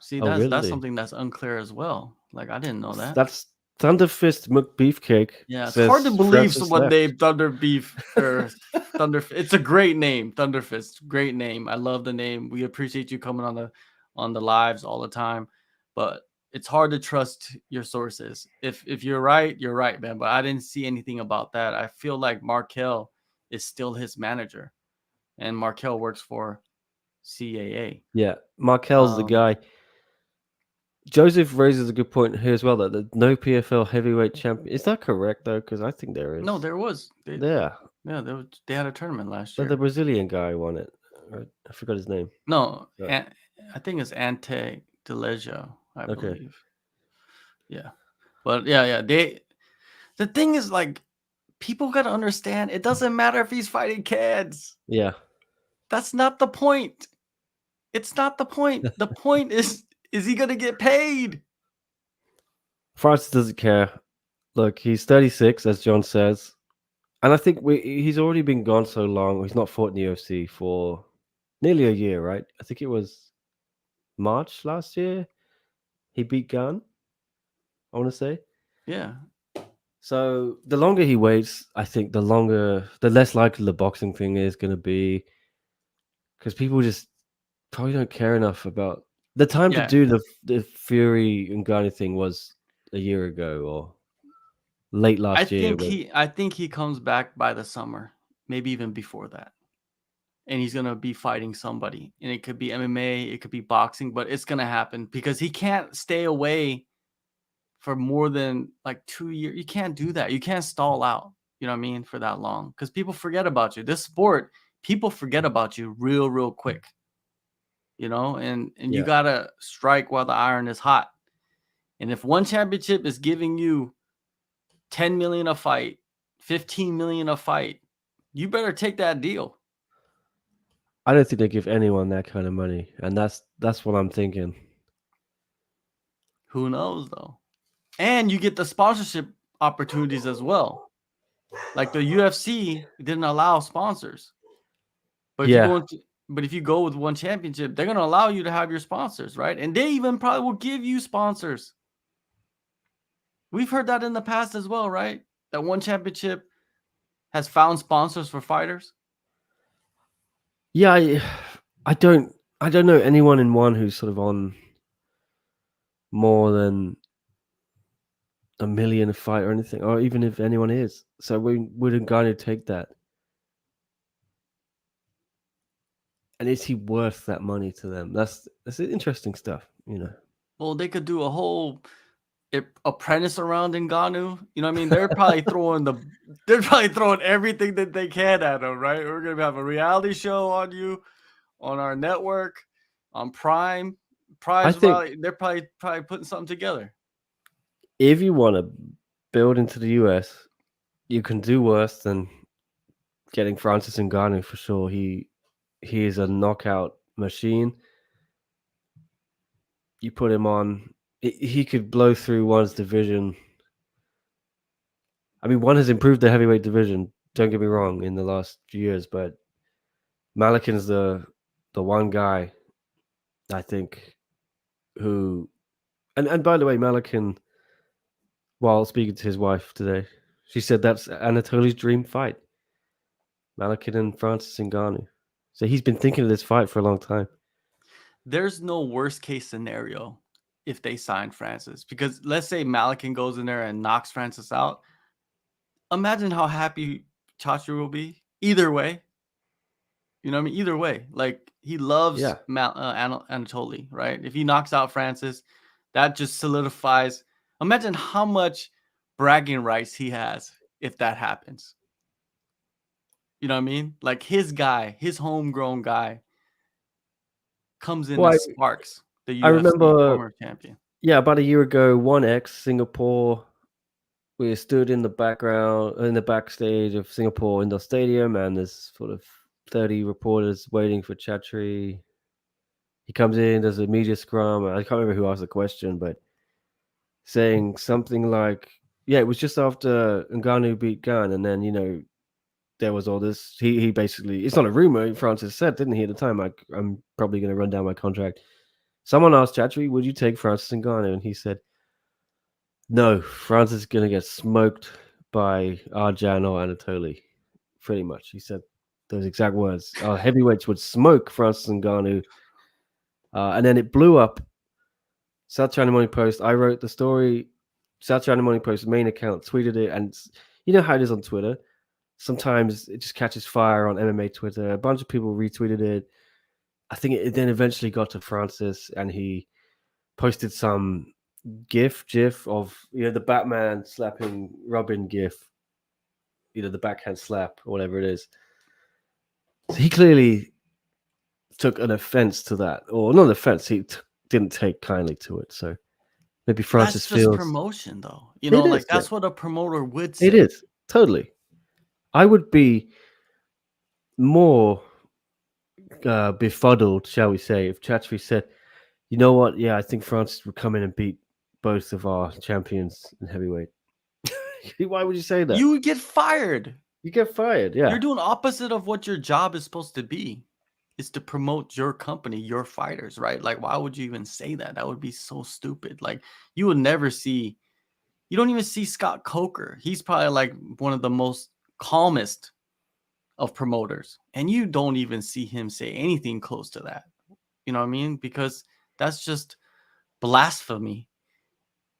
See, Oh, that's really? something that's unclear as well. Like, I didn't know that. That's Thunderfist McBeefcake Yeah, it's hard to says believe Francis someone left. named Thunder Beef or Thunder. It's a great name, Thunderfist. Great name. I love the name. We appreciate you coming on the lives all the time, but it's hard to trust your sources. If you're right, man. But I didn't see anything about that. I feel like Markel is still his manager, and Markel works for CAA. Yeah, Markel's the guy. Joseph raises a good point here as well, that there's no PFL heavyweight champion. Is that correct, though? Because I think there is. No, there was. Yeah. They had a tournament last But year. the Brazilian guy won it. I forgot his name. No, Yeah. I think it's Ante Delejo, I Okay. believe. Yeah. But yeah. The thing is, like, people got to understand, it doesn't matter if he's fighting kids. Yeah. That's not the point. It's not the point. The point is he going to get paid? Francis doesn't care. Look, he's 36, as John says. And I think he's already been gone so long. He's not fought in the UFC for nearly a year, right? I think it was March last year. He beat Gunn, I want to say. Yeah. So the longer he waits, I think the less likely the boxing thing is going to be, because people just probably don't care enough about the time to do the Fury and Ngannou thing was a year ago or late last year. I think he comes back by the summer, maybe even before that. And he's going to be fighting somebody. And it could be MMA, it could be boxing, but it's going to happen because he can't stay away for more than like 2 years. You can't do that. You can't stall out, you know what I mean, for that long, because people forget about you. This sport, people forget about you real quick, you know, and you got to strike while the iron is hot. And if one championship is giving you 10 million a fight, 15 million a fight, you better take that deal. I don't think they give anyone that kind of money, and that's what I'm thinking. Who knows though? And you get the sponsorship opportunities as well. Like the UFC didn't allow sponsors. But if you go with one championship, they're going to allow you to have your sponsors, right? And they even probably will give you sponsors. We've heard that in the past as well, right? That one championship has found sponsors for fighters. Yeah, I don't know anyone in one who's sort of on more than $1 million a fight or anything, or even if anyone is. So we wouldn't going to take that. And is he worth that money to them? That's interesting stuff, you know. Well, they could do a whole apprentice around Ngannou. You know what I mean? They're probably throwing everything that they can at him, right? We're gonna have a reality show on you, on our network, on Prime. Prize Rally. They're probably putting something together. If you want to build into the US, you can do worse than getting Francis Ngannou for sure. He is a knockout machine. You put him on, he could blow through one's division. I mean, one has improved the heavyweight division, don't get me wrong, in the last few years, but Malykhin's the one guy, I think, who... And by the way, Malykhin, while speaking to his wife today, she said that's Anatoly's dream fight. Malykhin and Francis Ngannou. So he's been thinking of this fight for a long time. There's no worst case scenario if they sign Francis, because let's say Malykhin goes in there and knocks Francis out. Imagine how happy Chachi will be. Either way, you know what I mean? Either way, like he loves Anatoly, right? If he knocks out Francis, that just solidifies. Imagine how much bragging rights he has if that happens. You know what I mean? Like his guy, his homegrown guy, comes in as Sparks, the UFC I remember, former champion. Yeah, about a year ago, 1X Singapore. We stood in the background, in the backstage of Singapore Indoor Stadium, and there's sort of 30 reporters waiting for Chatri. He comes in, there's a media scrum. I can't remember who asked the question, but saying something like, yeah, it was just after Ngannou beat Gunn, and then, there was all this. He basically, it's not a rumor, Francis said, didn't he, at the time, I'm probably going to run down my contract. Someone asked Chatri, would you take Francis Ngannou? And he said, no, Francis is going to get smoked by Arjan or Anatoly, pretty much. He said those exact words. Our heavyweights would smoke Francis Ngannou. And then it blew up. South China Morning Post, I wrote the story. South China Morning Post main account tweeted it. And you know how it is on Twitter. Sometimes it just catches fire on MMA Twitter. A bunch of people retweeted it. I think it then eventually got to Francis, and he posted some GIF of the Batman slapping Robin GIF, the backhand slap or whatever it is. So he clearly took an offense to that, or not an offense. He didn't take kindly to it. So maybe Francis That's just feels promotion, though. That's what a promoter would say. It is totally. I would be more befuddled, shall we say, if Chatri said, "You know what? Yeah, I think Francis would come in and beat both of our champions in heavyweight." Why would you say that? You would get fired. You get fired, yeah. You're doing opposite of what your job is supposed to be. Is to promote your company, your fighters, right? Like, why would you even say that? That would be so stupid. Like, you would never see, you don't even see Scott Coker. He's probably like one of the most calmest of promoters. And you don't even see him say anything close to that. You know what I mean? Because that's just blasphemy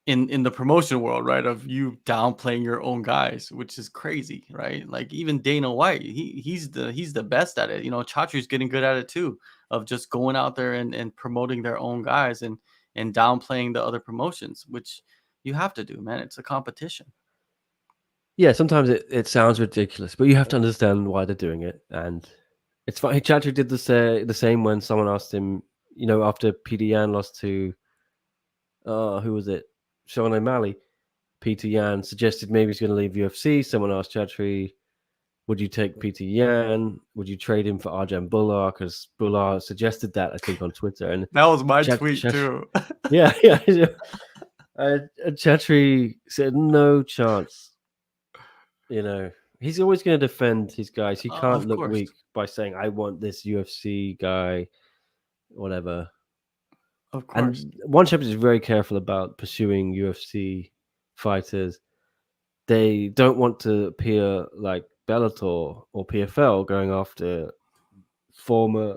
in the promotion world, right? Of you downplaying your own guys, which is crazy, right? Like even Dana White, he's the best at it. Chatri's getting good at it too, of just going out there and promoting their own guys and downplaying the other promotions, which you have to do, man. It's a competition. Yeah, sometimes it sounds ridiculous, but you have to understand why they're doing it. And it's funny. Chatri did the same when someone asked him, after Peter Yan lost to, who was it? Sean O'Malley. Peter Yan suggested maybe he's going to leave UFC. Someone asked Chatri, would you take Peter Yan? Would you trade him for Arjan Bhullar? Because Bullar suggested that, I think, on Twitter. And that was my tweet too. Yeah. Chatri said no chance. He's always going to defend his guys. He can't look weak by saying, I want this UFC guy, whatever. Of course. And One Championship is very careful about pursuing UFC fighters. They don't want to appear like Bellator or PFL going after former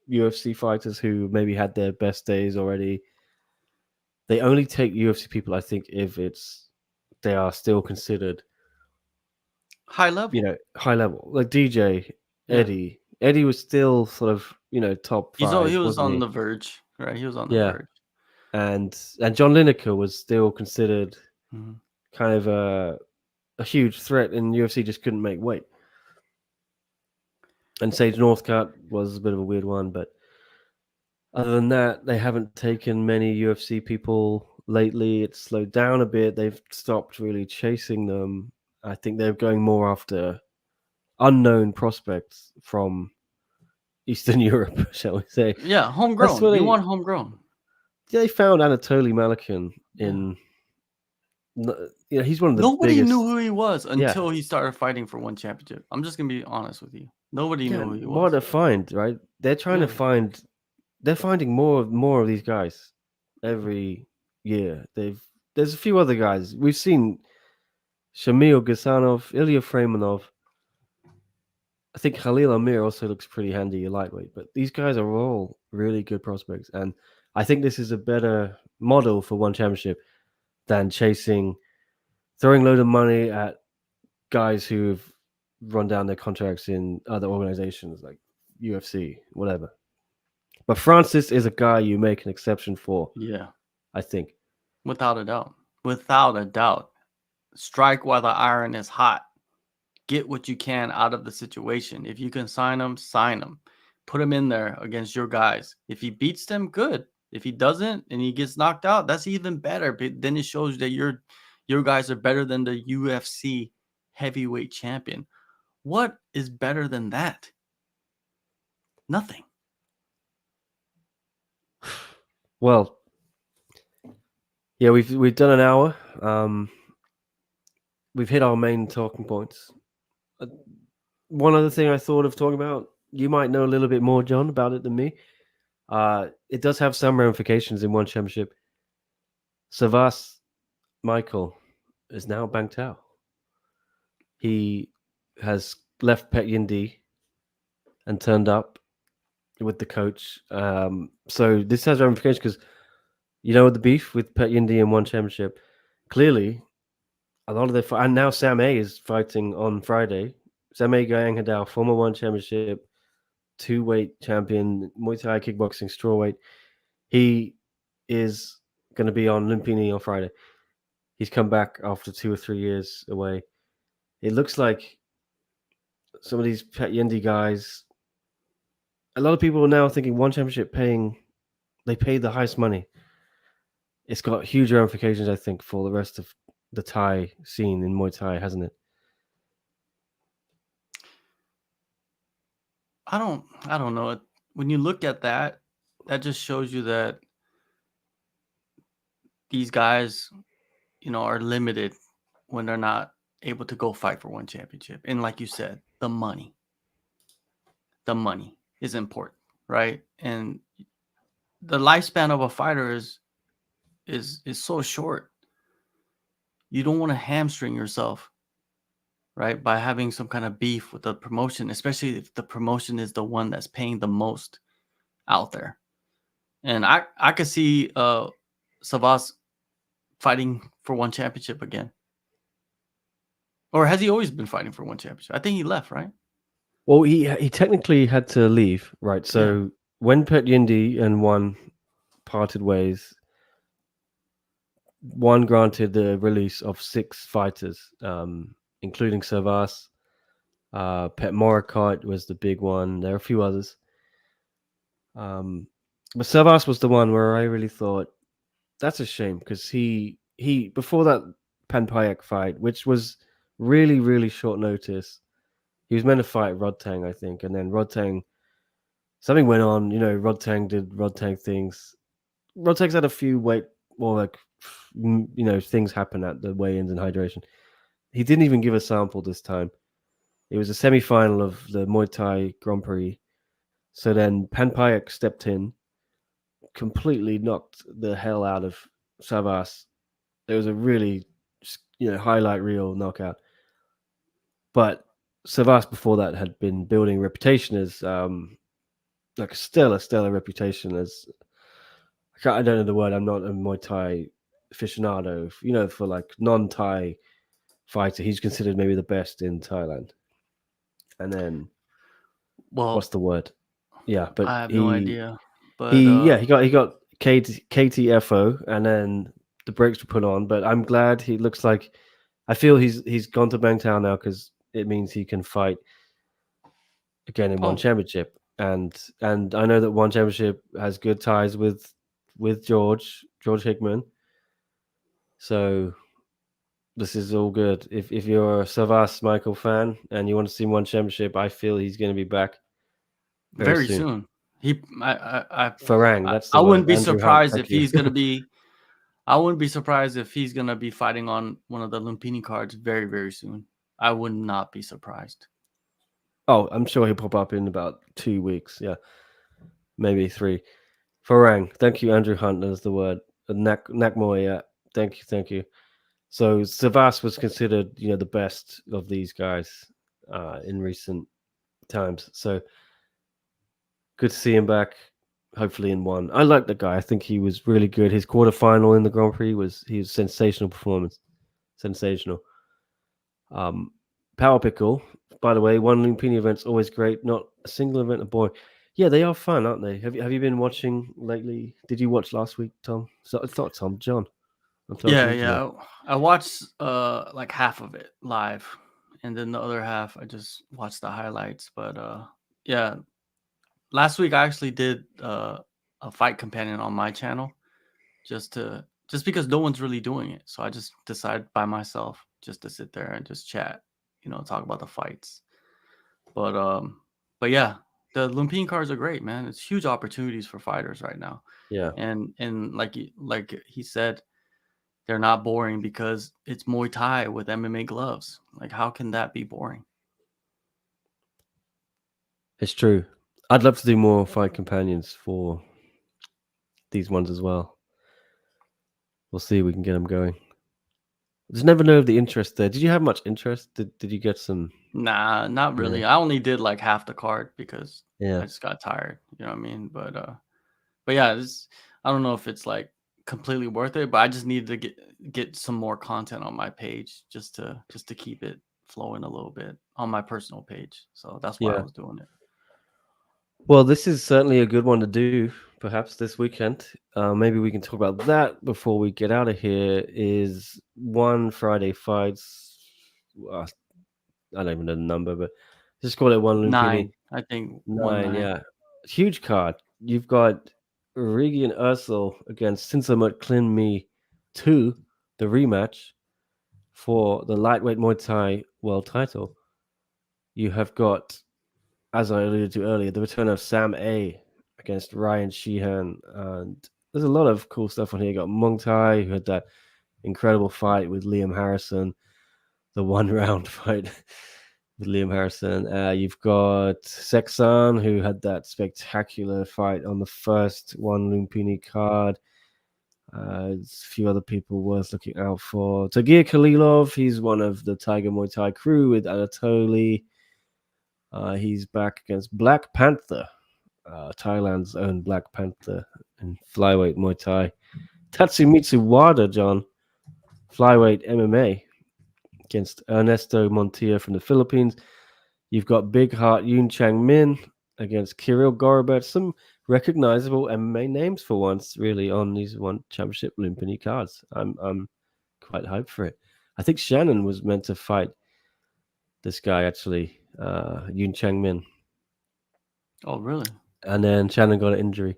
UFC fighters who maybe had their best days already. They only take UFC people, I think, if they are still considered high level. High level. Like DJ, Eddie. Yeah. Eddie was still sort of, top 5. He was on the verge, right? He was on the verge. And John Lineker was still considered kind of a huge threat, and UFC just couldn't make weight. And Sage Northcutt was a bit of a weird one, but other than that, they haven't taken many UFC people lately. It's slowed down a bit. They've stopped really chasing them. I think they're going more after unknown prospects from Eastern Europe, shall we say. Yeah, homegrown. You want homegrown. Yeah, they found Anatoly Malykhin in... he's one of the Nobody biggest... knew who he was until he started fighting for one championship. I'm just going to be honest with you. Nobody knew who he was. What a find, right? They're trying to find... They're finding more of these guys every year. There's a few other guys. We've seen Shamil Gasanov, Ilya Freemanov. I think Khalil Amir also looks pretty handy lightweight, but these guys are all really good prospects. And I think this is a better model for one championship than throwing a load of money at guys who've run down their contracts in other organizations like UFC, whatever. But Francis is a guy you make an exception for. Yeah. I think. Without a doubt. Without a doubt. Strike while the iron is hot. Get what you can out of the situation. If you can sign him, sign him. Put him in there against your guys. If he beats them, good. If he doesn't and he gets knocked out, that's even better. But then it shows that your guys are better than the UFC heavyweight champion. What is better than that? Nothing. Well, yeah, we've done an hour. We've hit our main talking points. One other thing I thought of talking about, you might know a little bit more, John, about it than me. It does have some ramifications in one championship. Savas Michael is now banked out. He has left Pet Yindi and turned up with the coach. So this has ramifications because the beef with Pet Yindi in one championship. Clearly, a lot of the and now Sam A is fighting on Friday. Sam A Gayang Hadao, former one championship, 2-weight champion, Muay Thai kickboxing strawweight. He is going to be on Lumpinee on Friday. He's come back after 2 or 3 years away. It looks like some of these Pet Yendi guys, a lot of people are now thinking one championship they pay the highest money. It's got huge ramifications, I think, for the rest of the Thai scene in Muay Thai, hasn't it? I don't know. When you look at that, that just shows you that these guys, are limited when they're not able to go fight for one championship. And like you said, the money is important, right? And the lifespan of a fighter is so short. You don't want to hamstring yourself, right, by having some kind of beef with the promotion, especially if the promotion is the one that's paying the most out there. And I could see Savas fighting for one championship again. Or has he always been fighting for one championship? I think he left, right? Well, he technically had to leave, right? So Yeah. when Pet Yindi and One parted ways, One granted the release of 6 fighters, including Savas. Pet Morakot was the big one. There are a few others. But Savas was the one where I really thought that's a shame because he before that Panpayak fight, which was really, really short notice, he was meant to fight Rodtang, I think, and then Rodtang, something went on. Rodtang did Rodtang things. Rodtang's had a few things happen at the weigh-ins and hydration. He didn't even give a sample this time. It was a semi-final of the Muay Thai Grand Prix. So then Panpayak stepped in, completely knocked the hell out of Savas. It was a really, highlight reel knockout. But Savas before that had been building a reputation as like a stellar reputation as I don't know the word. I'm not a Muay Thai aficionado. For like non-Thai fighter, he's considered maybe the best in Thailand. And then, what's the word? Yeah, but I have no idea. But he got KTFO, and then the brakes were put on. But I'm glad he looks like. I feel he's gone to Bangtao now because it means he can fight again in one championship. And I know that one championship has good ties with George Hickman. So this is all good. If you're a Savas Michael fan and you want to see one championship, I feel he's going to be back very soon. Farang, that's the I word. wouldn't be Andrew surprised Hunt, if he's going to be. I wouldn't be surprised if he's going to be fighting on one of the Lumpinee cards very, very soon. I would not be surprised. Oh, I'm sure he'll pop up in about 2 weeks. Yeah, maybe 3. Farang, thank you, Andrew Hunt. That's the word. Nakmoy, yeah. Thank you. So Savas was considered, the best of these guys in recent times. So good to see him back. Hopefully in one. I like the guy. I think he was really good. His quarterfinal in the Grand Prix was sensational performance. Sensational. Power Pickle, by the way, one Lumpinee event's always great. Not a single event a boy. Yeah, they are fun, aren't they? Have you been watching lately? Did you watch last week, Tom? So I thought John. Yeah. I watched like half of it live, and then the other half I just watched the highlights. But yeah, last week I actually did a fight companion on my channel, just because no one's really doing it. So I just decided by myself just to sit there and just chat, talk about the fights. But yeah, The Lumpinee cards are great, man. It's huge opportunities for fighters right now. Yeah, And like he said, they're not boring because it's Muay Thai with MMA gloves. Like, how can that be boring? it's true. I'd love to do more fight companions for these ones as well. We'll see if we can get them going. Just never know of the interest there. Did you have much interest? Did you get some? Nah, not Yeah, really. I only did like half the card because yeah, I just got tired. You know what I mean? But yeah, I don't know if it's like completely worth it, but I just needed to get some more content on my page just to keep it flowing a little bit on my personal page. So that's why I yeah. was doing it. Well, this is certainly a good one to do. Perhaps this weekend. Maybe we can talk about that before we get out of here. Is one Friday fights? Uh, I don't even know the number, but just call it one Lumpini. 9, I think 9, 1-9. yeah. Huge card. You've got Regan Ursel against Sinsamut Klin Me 2, the rematch for the lightweight Muay Thai world title. You have got, as I alluded to earlier, the return of Sam A against Ryan Sheehan. And there's a lot of cool stuff on here. You got Muay Thai, who had that incredible fight with Liam Harrison, the one round fight with Liam Harrison. You've got Sexan, who had that spectacular fight on the first one Lumpini card. There's a few other people worth looking out for. Tagir Khalilov, he's one of the Tiger Muay Thai crew with Anatoly. He's back against Black Panther, Thailand's own Black Panther in flyweight Muay Thai. Tatsumitsu Wada, John, flyweight MMA against Ernesto Montilla from the Philippines. You've got Big Heart Yoon Chang Min against Kirill Gorobet. Some recognizable MMA names for once, really, on these one championship Lumpinee cards. I'm quite hyped for it. I think Shannon was meant to fight this guy actually, Yoon Chang Min, Oh, really? and then Shannon got an injury,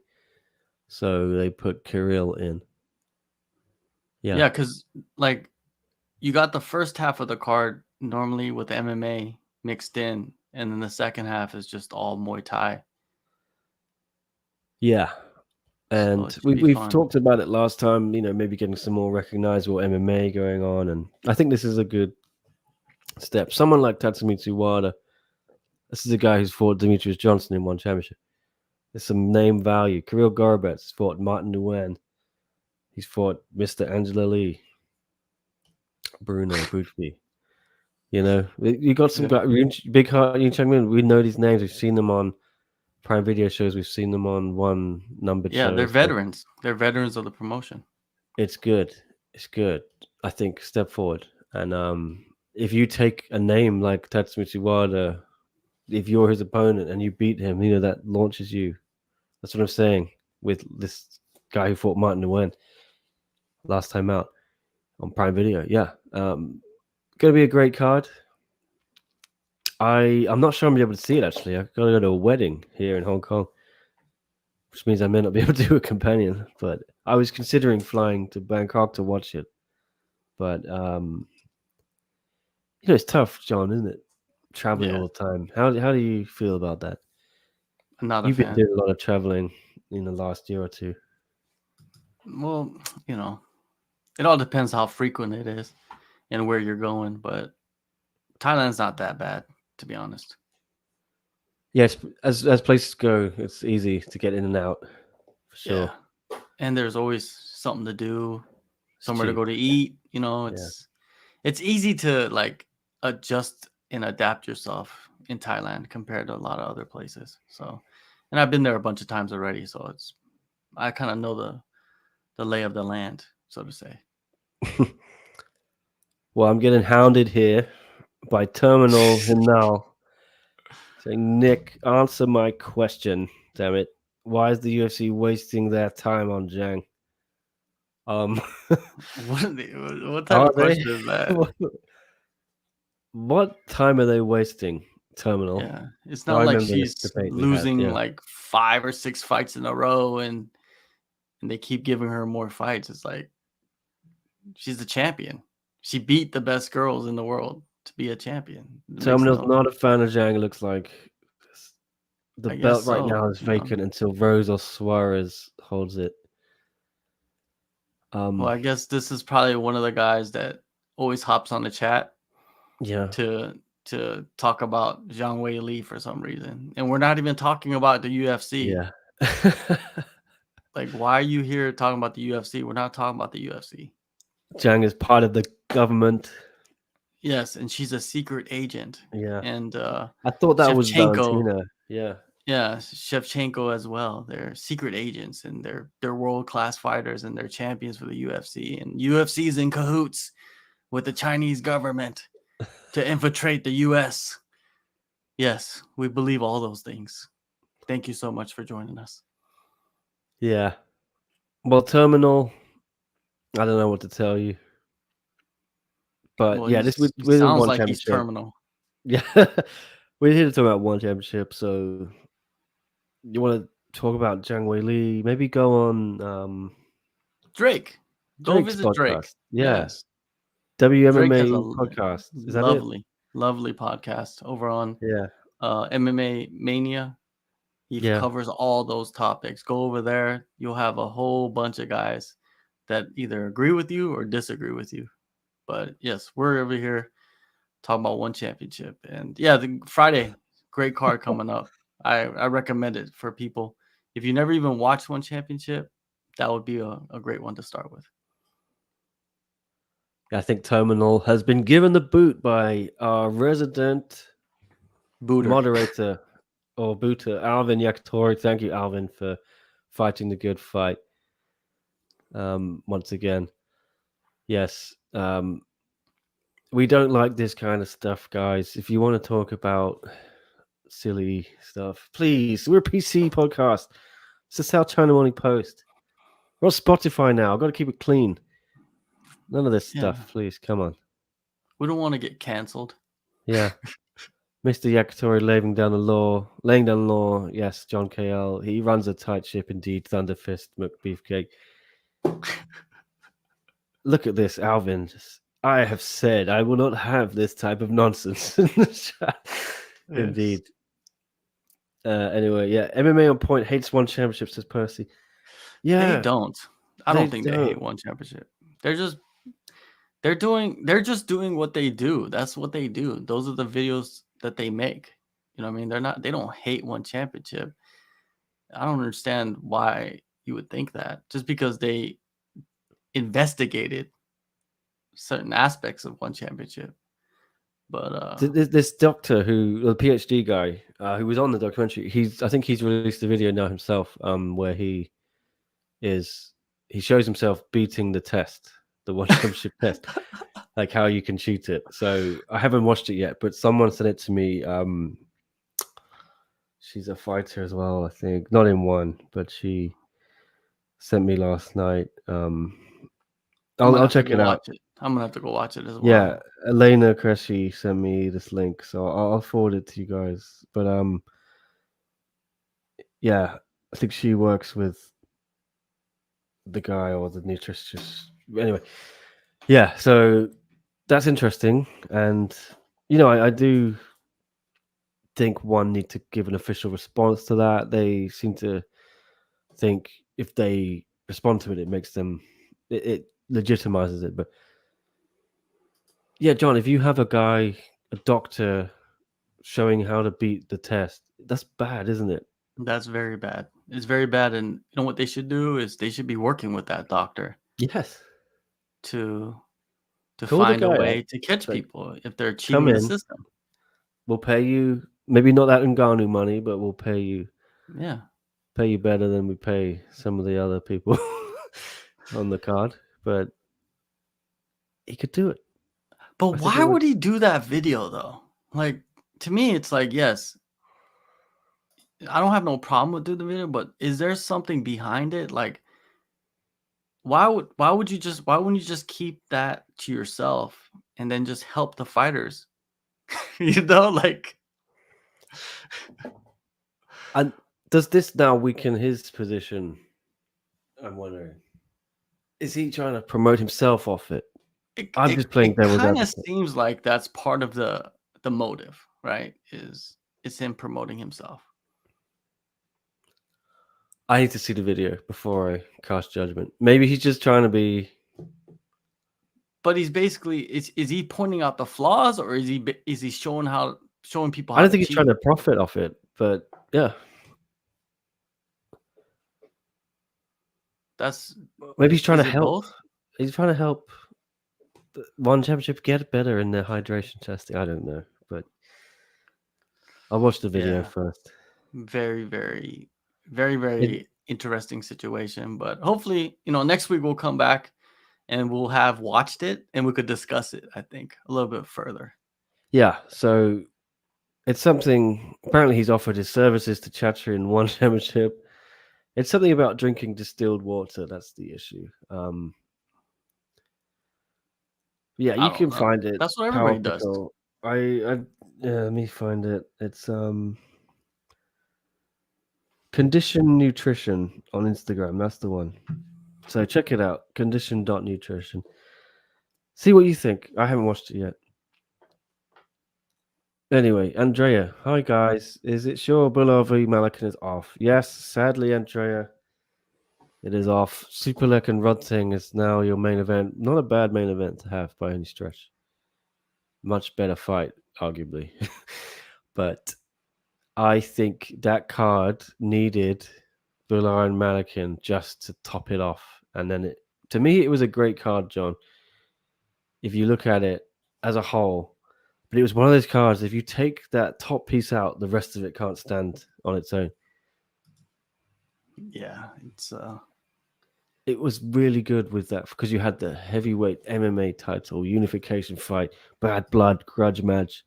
so they put Kirill in. Yeah, Yeah, because like you got the first half of the card normally with MMA mixed in, and then the second half is just all Muay Thai. yeah. So And it should be we've fun. talked about it last time, maybe getting some more recognizable MMA going on. And I think this is a good step. Someone like Tatsumitsu Wada, this is a guy who's fought Demetrius Johnson in one championship. There's some name value. Kirill Gorobet's fought Martin Nguyen. He's fought Mr. Angela Lee, Bruno Buchby. You got some Yeah. guy, Big Heart, Yun Chang Min. We know these names. We've seen them on Prime Video shows. We've seen them on one numbered Yeah, they're shows. So veterans. They're veterans of the promotion. it's good. It's good. I think step forward. And if you take a name like Tatsumitsu Wada, if you're his opponent and you beat him, that launches you. That's what I'm saying with this guy who fought Martin Nguyen last time out on Prime Video. Yeah. Gonna be a great card. I'm not sure I'm gonna be able to see it actually. I've got to go to a wedding here in Hong Kong, which means I may not be able to do a companion. But I was considering flying to Bangkok to watch it. But it's tough, John, isn't it? Traveling Yeah, all the time. How do you feel about that? I'm not a You've been fan. doing a lot of traveling in the last year or two. Well, it all depends how frequent it is and where you're going, but Thailand's not that bad, to be honest. Yes, as places go, it's easy to get in and out for Yeah. sure. And there's always something to do, It's somewhere to cheap. go to eat, Yeah. it's easy to like adjust and adapt yourself in Thailand compared to a lot of other places. So, and I've been there a bunch of times already, so I kind of know the lay of the land, so to say. Well, I'm getting hounded here by Terminal Hinal saying, Nick, answer my question. Damn it. Why is the UFC wasting their time on Zhang? Um, What type are of they? question is that? What time are they wasting, Terminal? Yeah, it's I not like remember this she's debate we had. losing Yeah. like 5 or 6 fights in a row, and they keep giving her more fights. It's like she's the champion. She beat the best girls in the world to be a champion. It makes Terminal's no not a fan of Zhang, it looks like. The I guess belt right so. now is vacant until Rose or Suarez holds it. Well, I guess this is probably one of the guys that always hops on the chat Yeah. to talk about Zhang Weili for some reason, and we're not even talking about the UFC. Yeah. Like, why are you here talking about the UFC? We're not talking about the UFC. Zhang is part of the government. Yes, and she's a secret agent. Yeah. And I thought that was Shevchenko, Valentina. Yeah. yeah, Shevchenko as well. They're secret agents, and they're world class fighters, and they're champions for the UFC. And UFC's in cahoots with the Chinese government to infiltrate the US. Yes, we believe all those things. Thank you so much for joining us. Yeah. Well, Terminal, I don't know what to tell you. But Well, yeah, he we're in sounds one like he's championship. terminal. Yeah. We're here to talk about one championship, so you want to talk about Zhang Weili? Maybe go on Drake. Go Drake's visit Drake. podcast. Yeah. Yes. Drake has a WMMA podcast. Is that it? lovely podcast over on Yeah. MMA Mania. He Yeah. covers all those topics. Go over there. You'll have a whole bunch of guys that either agree with you or disagree with you. But yes, we're over here talking about one championship. And yeah, the Friday, great card coming up. I recommend it for people. If you never even watched one championship, that would be a great one to start with. I think Terminal has been given the boot by our resident Booter. moderator or booter, Alvin Yakitori. Thank you, Alvin, for fighting the good fight. Once again. Yes. We don't like this kind of stuff, guys. If you want to talk about silly stuff, please. We're a PC podcast. It's the South China Morning Post. We're on Spotify now. I've got to keep it clean. None of this stuff, please. Come on. We don't want to get canceled. Yeah. Mr. Yakitori laying down the law. Yes, John KL. He runs a tight ship indeed. Thunder Fist, McBeefcake. Look at this, Alvin. I have said I will not have this type of nonsense in the chat. Yes. Indeed. Anyway, yeah. MMA on Point hates one championship, says Percy. Yeah. They don't. I don't think they hate one championship. They're just doing what they do. That's what they do. Those are the videos that they make. You know what I mean? They don't hate one championship. I don't understand why you would think that. Just because they investigated certain aspects of one championship. But this doctor the PhD guy who was on the documentary, I think he's released a video now himself, where he shows himself beating the test, the one championship test, like how you can cheat it. So I haven't watched it yet, but someone sent it to me. She's a fighter as well, I think. Not in one, but she sent me last night. I'll check it out. I'm gonna have to go watch it as well. Yeah, Elena Cresci sent me this link, so I'll forward it to you guys. But yeah, I think she works with the guy or the nutritionist. Anyway, yeah, so that's interesting, and I do think one need to give an official response to that. They seem to think if they respond to it, it makes them it legitimizes it. But yeah, John, if you have a doctor showing how to beat the test, that's bad, isn't it? That's very bad. It's very bad. And you know what they should do is they should be working with that doctor. Yes. To find a way to catch people if they're cheating the system. We'll pay you, maybe not that Ngannou money, but we'll pay you. Yeah. Pay you better than we pay some of the other people on the card. But he could do it. But why would he do that video though? Like, to me, it's like, yes, I don't have no problem with doing the video, but is there something behind it? Like, why wouldn't you just keep that to yourself and then just help the fighters? Like. And does this now weaken his position? I'm wondering. Is he trying to promote himself off it? I'm just playing devil's advocate. It kind of seems like that's part of the motive, right? It's him promoting himself. I need to see the video before I cast judgment. Maybe he's just trying to be. But he's basically is he pointing out the flaws, or is he showing people I how don't to think he's trying cheat? to profit off it, but yeah, That's maybe he's trying to is it help. both? He's trying to help one championship get better in their hydration testing. I don't know, but I'll watch the video Yeah, first. very, very, very, It, very interesting situation. But hopefully, next week we'll come back and we'll have watched it and we could discuss it, I think, a little bit further. yeah, so it's something. Apparently, he's offered his services to Chacha in one championship. It's something about drinking distilled water. That's the issue. Yeah, I you don't can know. find it. That's what Power everybody does. Pickle. I yeah, let me find it. It's Condition Nutrition on Instagram. That's the one. So check it out. Condition.nutrition. See what you think. I haven't watched it yet. Anyway, Andrea. Hi guys. Is it sure Bullar v Malykhin is off? Yes, sadly, Andrea. It is off. Superlek and Rodting is now your main event. Not a bad main event to have by any stretch. Much better fight, arguably. But I think that card needed Bullar and Malykhin just to top it off. And then to me, it was a great card, John. If you look at it as a whole, but it was one of those cards. If you take that top piece out, the rest of it can't stand on its own. Yeah, it's It was really good with that because you had the heavyweight MMA title, unification fight, bad blood, grudge match.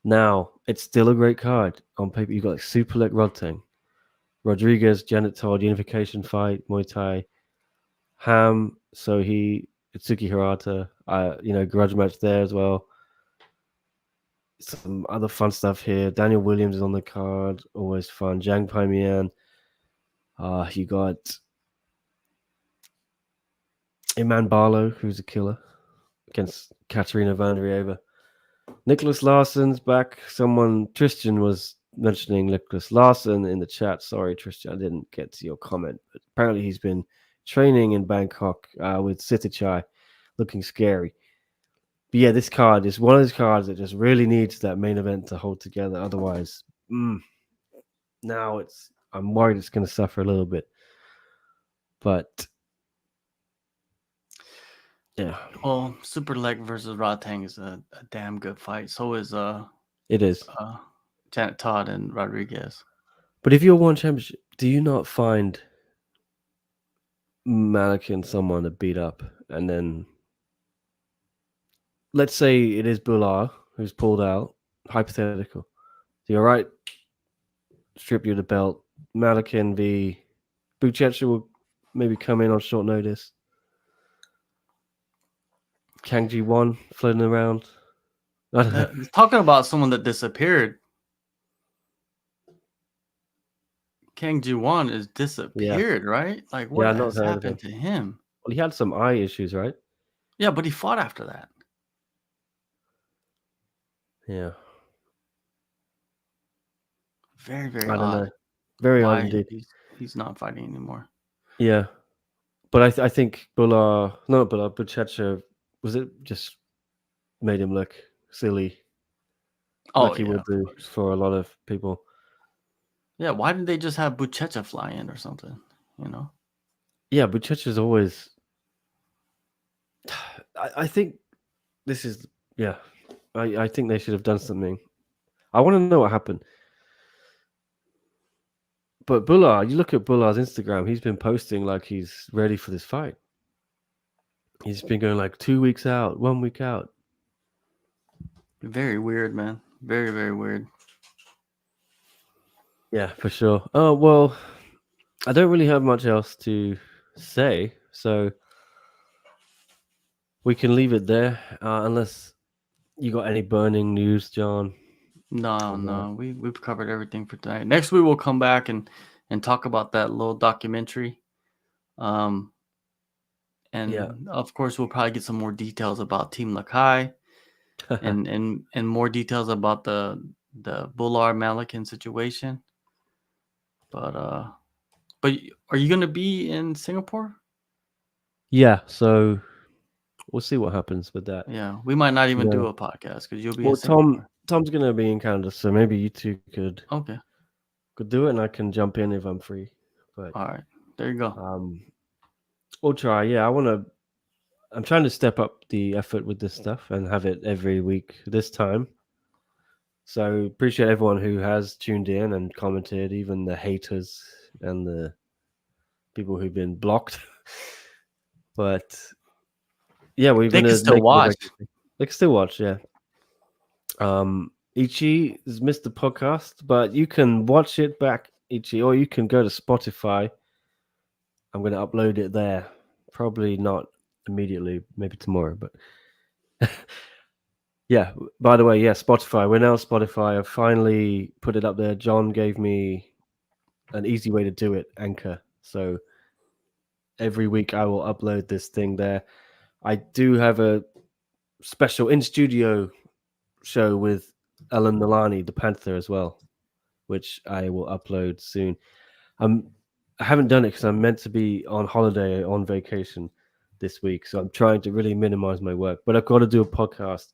Now it's still a great card on paper. You got like Superlek Rodtang, Rodriguez, Janet Todd, unification fight, Muay Thai, Ham, Itsuki Hirata, grudge match there as well. Some other fun stuff here. Daniel Williams is on the card, always fun. Zhang Paimian. You got Iman Barlow, who's a killer, against Katerina Vandrieva. Nicholas Larsson's back. Tristan was mentioning Nicholas Larsson in the chat. Sorry, Tristan, I didn't get to your comment. But apparently he's been training in Bangkok with Sitichai, looking scary. But yeah, this card is one of those cards that just really needs that main event to hold together. Otherwise, now I'm worried it's going to suffer a little bit. But yeah, well, Superlek versus Rodtang is a damn good fight. So is it is. Janet Todd and Rodriguez. But if you're one championship, do you not find Malykhin someone to beat up, and then let's say it is Bullar who's pulled out, hypothetical. So you're right, strip you the belt. Malykhin v Buchecha will maybe come in on short notice. Kangji Won floating around. I don't know. Talking about someone that disappeared. Kang Ji-won is disappeared, right? Like, what Yeah, I've not has heard of him. happened to him? Well, he had some eye issues, right? Yeah, but he fought after that. Yeah. Very, very I don't odd. know. Very odd Why indeed. he's not fighting anymore. Yeah. But I think Buchecha, was it just made him look silly, Oh, like he yeah, would of do course. for a lot of people. Yeah, why didn't they just have Buchecha fly in or something? Yeah, Buchecha's always. I think this is. Yeah. I think they should have done something. I want to know what happened. But Bullar, you look at Bullar's Instagram, he's been posting like he's ready for this fight. He's been going like 2 weeks out, 1 week out. Very weird, man. Very, very weird. Yeah, for sure. Oh, well, I don't really have much else to say, so we can leave it there, unless you got any burning news, John. No, we've covered everything for tonight. Next week we'll come back and talk about that little documentary. And Yeah. of course we'll probably get some more details about Team Lakai and more details about the Bullar Malykhin situation. But are you gonna be in Singapore? Yeah, so we'll see what happens with that. Yeah, we might not even do No. a podcast because you'll be in Well, Singapore. Tom's gonna be in Canada, so maybe you two Okay, could do it, and I can jump in if I'm free. But all right, there you go. we'll try. Yeah, I'm trying to step up the effort with this stuff and have it every week this time. So appreciate everyone who has tuned in and commented, even the haters and the people who've been blocked. But yeah, we're They can gonna still make it a watch. regular thing. They can still watch, yeah. Ichi has missed the podcast, but you can watch it back, Ichi, or you can go to Spotify. I'm gonna upload it there. Probably not immediately, maybe tomorrow, but yeah. By the way, yeah, Spotify. We're now Spotify. I finally put it up there. John gave me an easy way to do it, Anchor. So every week I will upload this thing there. I do have a special in studio show with Ellen Milani, the Panther, as well, which I will upload soon. I haven't done it because I'm meant to be on holiday on vacation this week, so I'm trying to really minimize my work. But I've got to do a podcast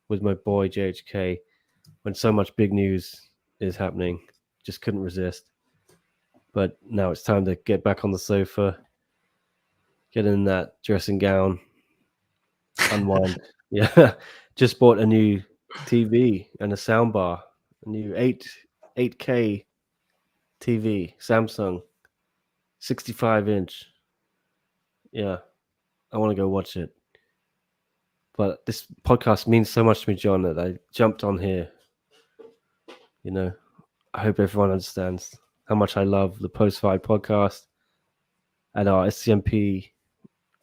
with my boy JHK when so much big news is happening. Just couldn't resist. But now it's time to get back on the sofa, get in that dressing gown, unwind. Yeah, just bought a new TV and a soundbar, a new 8K TV, Samsung, 65-inch. Yeah, I want to go watch it. But this podcast means so much to me, John, that I jumped on here. You know, I hope everyone understands how much I love the Post Fight podcast and our SCMP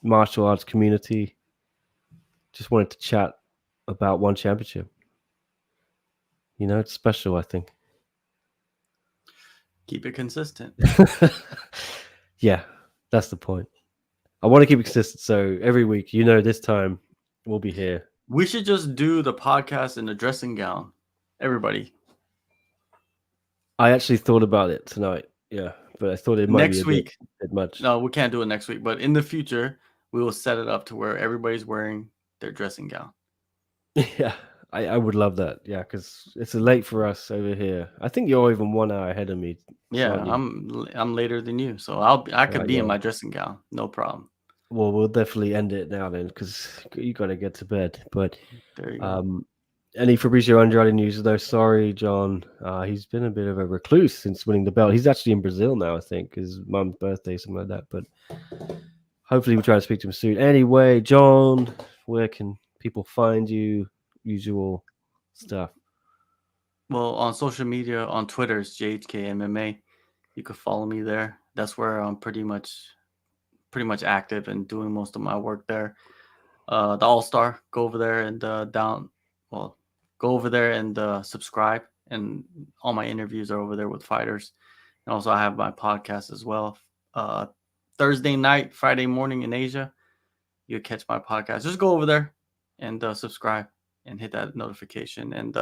martial arts community. Just wanted to chat about one championship. You know, it's special, I think. Keep it consistent. Yeah, that's the point. I want to keep it consistent. So every week, this time we'll be here. We should just do the podcast in a dressing gown. Everybody. I actually thought about it tonight. Yeah, but I thought it might be Next a bit week. much. No, we can't do it next week. But in the future, we will set it up to where everybody's wearing their dressing gown. Yeah, I would love that. Yeah, because it's late for us over here. I think you're even 1 hour ahead of me. Yeah, aren't you? I'm later than you, so I could Right, be in yeah. my dressing gown, no problem. Well, we'll definitely end it now then, because you got to get to bed. But There you go. any Fabrizio Andrade news though? Sorry, John. He's been a bit of a recluse since winning the belt. He's actually in Brazil now, I think. His mum's birthday, something like that. But hopefully, we'll try to speak to him soon. Anyway, John, where can people find you? Usual stuff. Well, on social media, on Twitter, it's JHKMMA. You could follow me there. That's where I'm pretty much active and doing most of my work there. The All Star, go over there and go over there and subscribe. And all my interviews are over there with fighters. And also, I have my podcast as well. Thursday night, Friday morning in Asia, you'll catch my podcast. Just go over there and subscribe and hit that notification and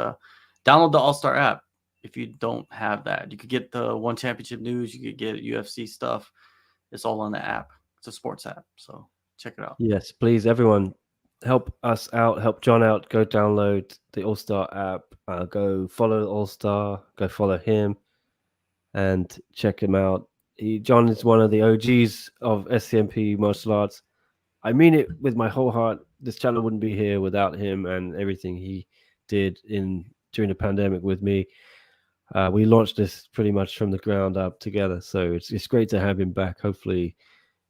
download the All Star app. If you don't have that, you could get the One Championship news. You could get UFC stuff. It's all on the app. It's a sports app, so check it out. Yes, please, everyone, help us out, help John out. Go download the All Star app. Go follow All Star. Go follow him, and check him out. John is one of the OGs of SCMP martial arts. I mean it with my whole heart. This channel wouldn't be here without him and everything he did during the pandemic with me. We launched this pretty much from the ground up together, so it's great to have him back. Hopefully,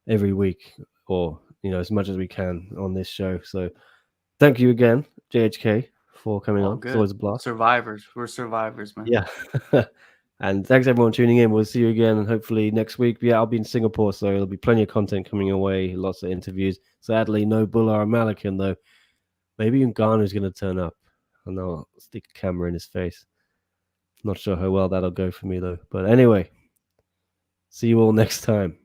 every week or as much as we can on this show. So thank you again, JHK, for coming All on. It's good. always a blast. Survivors. We're survivors, man. Yeah. And thanks everyone tuning in. We'll see you again, and hopefully next week. Yeah, I'll be in Singapore, so there'll be plenty of content coming your way. Lots of interviews. Sadly, no Bullar or Malykhin though. Maybe even Ngannou's going to turn up, and I'll stick a camera in his face. Not sure how well that'll go for me though. But anyway, see you all next time.